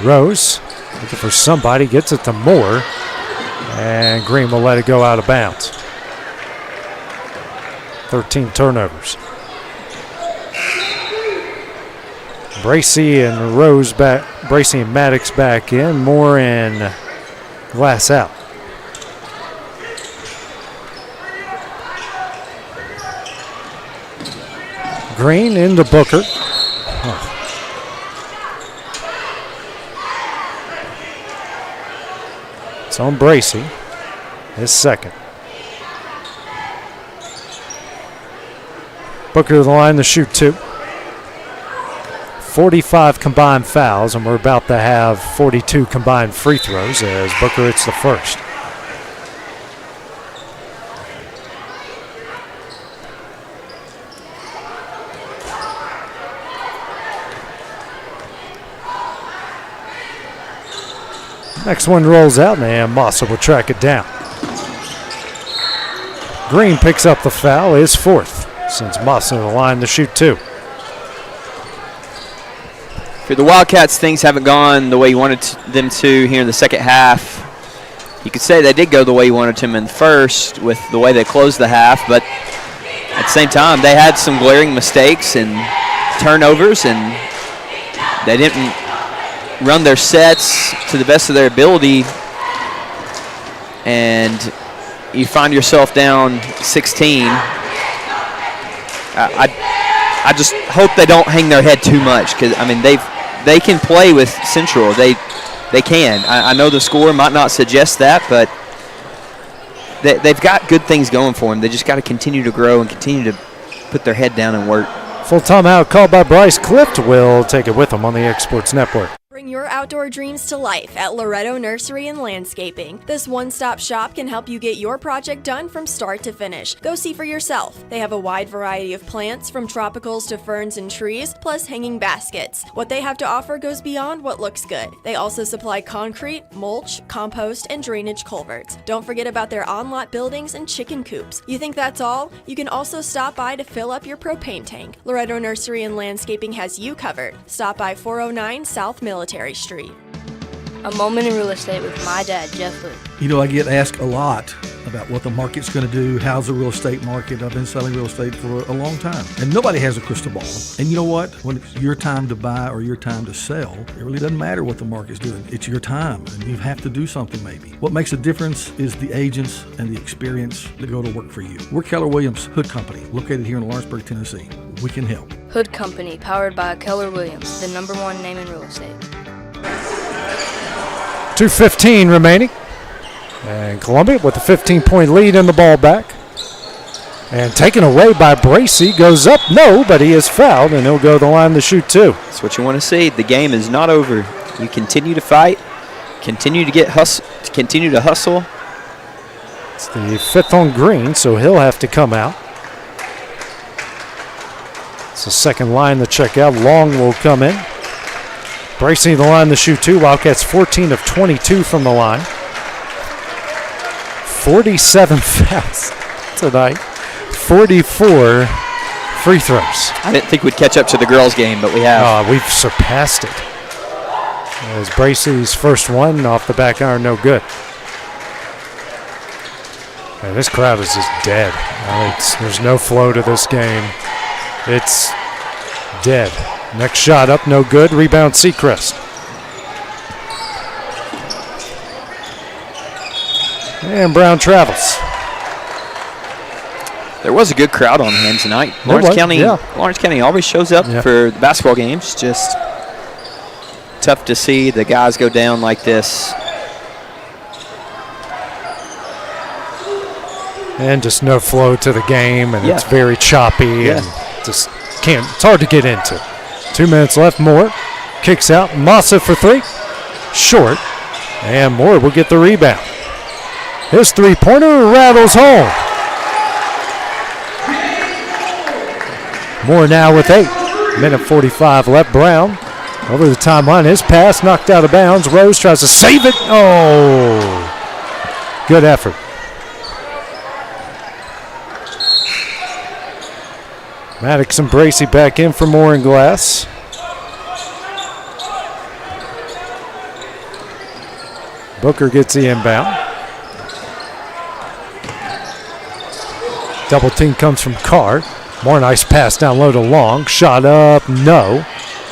Rose looking for somebody, gets it to Moore, and Green will let it go out of bounds. 13 turnovers. Bracy and Rose back, Bracy and Maddox back in, Moore and Glass out. Green into Booker. Oh. It's on Bracy, his second. Booker to the line to shoot 2. 45 combined fouls, and we're about to have 42 combined free throws as Booker hits the first. Next one rolls out, and Massa will track it down. Green picks up the foul, his 4th, since Massa to the line to shoot 2. For the Wildcats, things haven't gone the way you wanted them to here in the second half. You could say they did go the way you wanted them in the first with the way they closed the half, but at the same time, they had some glaring mistakes and turnovers, and they didn't run their sets to the best of their ability, and you find yourself down 16. I just hope they don't hang their head too much, because I mean they can play with Central. They can. I know the score might not suggest that, but they've got good things going for them. They just got to continue to grow and continue to put their head down and work. Full timeout called by Bryce Clift. We'll take it with them on the X Sports Network. Bring your outdoor dreams to life at Loretto Nursery and Landscaping. This one-stop shop can help you get your project done from start to finish. Go see for yourself. They have a wide variety of plants, from tropicals to ferns and trees, plus hanging baskets. What they have to offer goes beyond what looks good. They also supply concrete, mulch, compost, and drainage culverts. Don't forget about their on-lot buildings and chicken coops. You think that's all? You can also stop by to fill up your propane tank. Loretto Nursery and Landscaping has you covered. Stop by 409 South Military Street. A moment in real estate with my dad, Jeff Hood. You know, I get asked a lot about what the market's going to do. How's the real estate market? I've been selling real estate for a long time, and nobody has a crystal ball. And you know what? When it's your time to buy or your time to sell, it really doesn't matter what the market's doing. It's your time, and you have to do something maybe. What makes a difference is the agents and the experience that go to work for you. We're Keller Williams Hood Company, located here in Lawrenceburg, Tennessee. We can help. Hood Company, powered by Keller Williams, the #1 name in real estate. 2:15 remaining. And Columbia with a 15-point lead in the ball back. And taken away by Bracey. Goes up, no, but he is fouled, and he'll go to the line to shoot two. That's what you want to see. The game is not over. You continue to fight, continue to continue to hustle. It's the fifth on Green, so he'll have to come out. It's the second line to check out. Long will come in. Bracey the line to shoot two. Wildcats 14 of 22 from the line. 47 fouls tonight. 44 free throws. I didn't think we'd catch up to the girls' game, but we have. We've surpassed it. As Bracey's first one off the back iron, no good. Man, this crowd is just dead. There's no flow to this game. It's dead. Next shot up, no good. Rebound, Seacrest. And Brown travels. There was a good crowd on hand tonight. Lawrence County always shows up for the basketball games. Just tough to see the guys go down like this. And just no flow to the game, and it's very choppy and just can't. It's hard to get into. 2 minutes left. Moore kicks out. Massa for three. Short. And Moore will get the rebound. His three-pointer rattles home. Moore now with 8. Minute 45 left. Brown over the timeline. His pass knocked out of bounds. Rose tries to save it. Oh, good effort. Maddox and Bracey back in for Moore and Glass. Booker gets the inbound. Double team comes from Carr. More nice pass down low to Long. Shot up, no.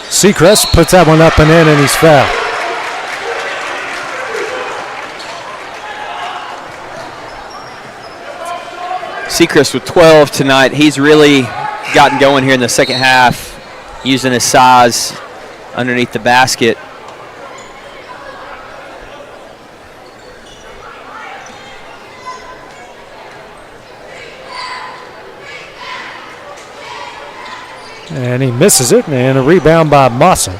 Seacrest puts that one up and in, and he's fouled. Seacrest with 12 tonight. He's really gotten going here in the second half, using his size underneath the basket. And he misses it, and a rebound by Massa.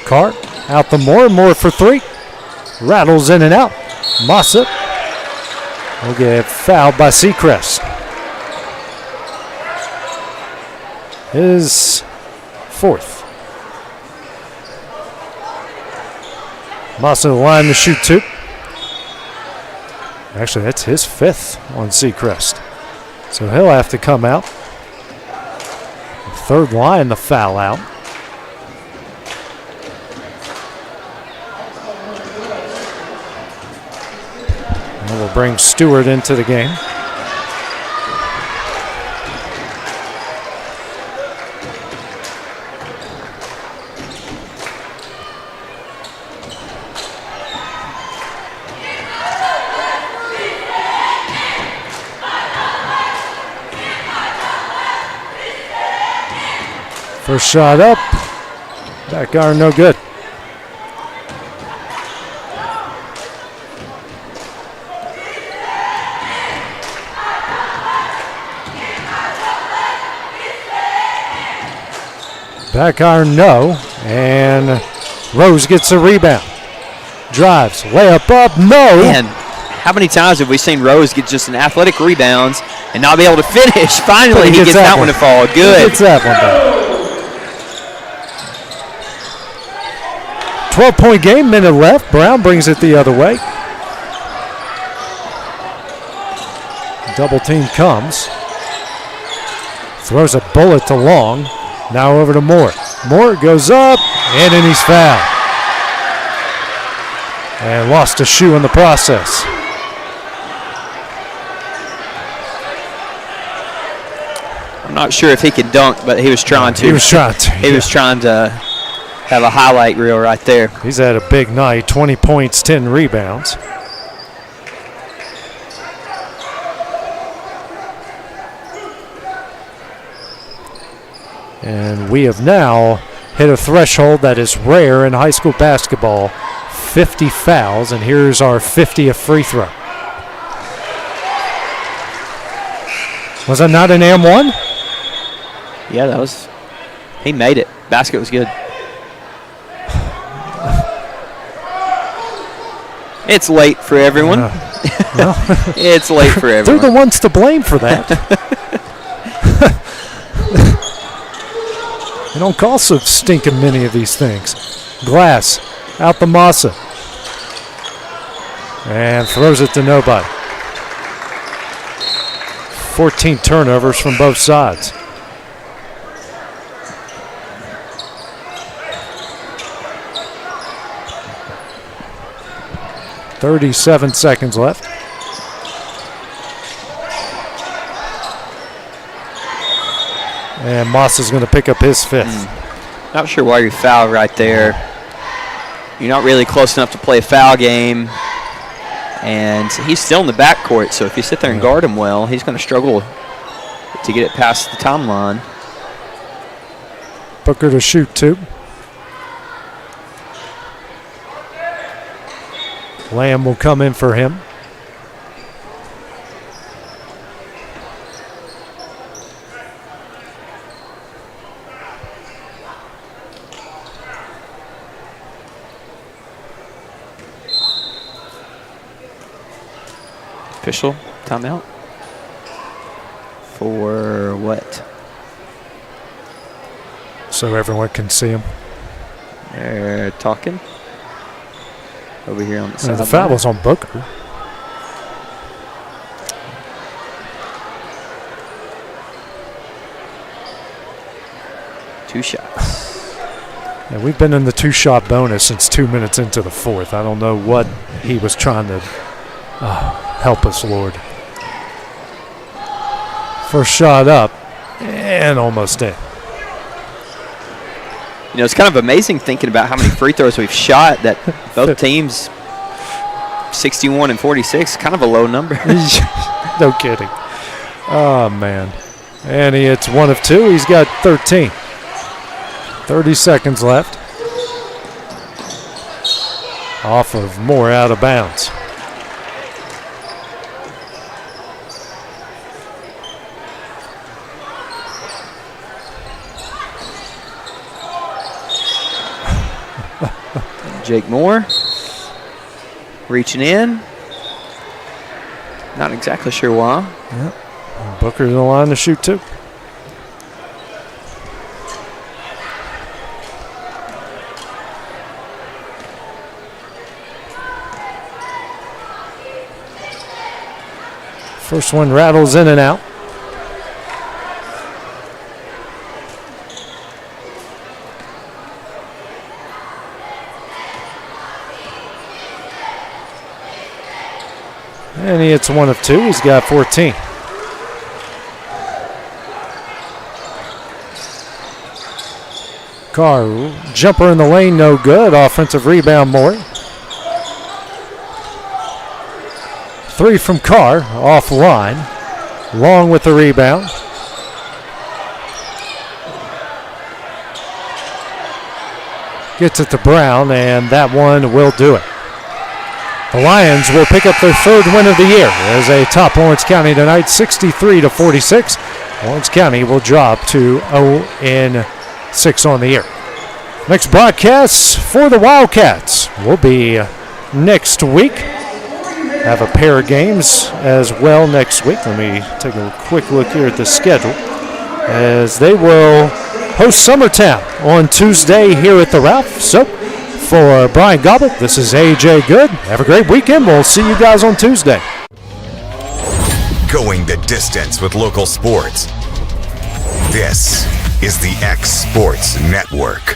Carr out the Moore for three. Rattles in and out. Massa will get fouled by Seacrest. His fourth. Massa the line to shoot two. Actually, that's his fifth on Seacrest. So he'll have to come out. Third line to foul out. And we'll bring Stewart into the game. First shot up. Back iron, no good. Back iron, no. And Rose gets a rebound. Drives, layup up, no. Man, how many times have we seen Rose get just an athletic rebounds and not be able to finish? Finally, he gets that one to fall. Good. He gets that one back. 12-point game, minute left. Brown brings it the other way. Double team comes. Throws a bullet to Long. Now over to Moore. Moore goes up, and then he's fouled. And lost a shoe in the process. I'm not sure if he could dunk, but he was trying to. He was trying to. He was trying to have a highlight reel right there. He's had a big night, 20 points, 10 rebounds. And we have now hit a threshold that is rare in high school basketball, 50 fouls, and here's our 50th free throw. Was that not an M1? Yeah, that was, he made it. Basket was good. It's late for everyone. It's late for everyone. They're the ones to blame for that. They don't call so stinking many of these things. Glass out the Massa. And throws it to nobody. 14 turnovers from both sides. .37 seconds left. And Moss is going to pick up his fifth. Not sure why you foul right there. You're not really close enough to play a foul game. And he's still in the backcourt, so if you sit there and guard him well, he's going to struggle to get it past the timeline. Booker to shoot two. Lamb will come in for him. Official timeout. For what? So everyone can see him. They're talking. Over here on the side. The foul was on Booker. Two shots. Yeah, we've been in the two-shot bonus since 2 minutes into the fourth. I don't know what he was trying to help us, Lord. First shot up and almost in. You know, it's kind of amazing thinking about how many free throws we've shot that both teams, 61 and 46, kind of a low number. No kidding. Oh, man. And he hits one of two. He's got 13. 30 seconds left. Off of Moore, out of bounds. Jake Moore reaching in. Not exactly sure why. Yep. Booker's in the line to shoot two. First one rattles in and out. And he hits one of two. He's got 14. Carr, jumper in the lane, no good. Offensive rebound, Moore. Three from Carr, offline. Long with the rebound. gets it to Brown, and that one will do it. The Lions will pick up their third win of the year as they top Lawrence County tonight, 63-46. Lawrence County will drop to 0-6 on the year. Next broadcast for the Wildcats will be next week. Have a pair of games as well next week. Let me take a quick look here at the schedule, as they will host Summertown on Tuesday here at the Ralph. So for Brian Gobble, this is AJ Good. Have a great weekend. We'll see you guys on Tuesday. Going the distance with local sports. This is the X Sports Network.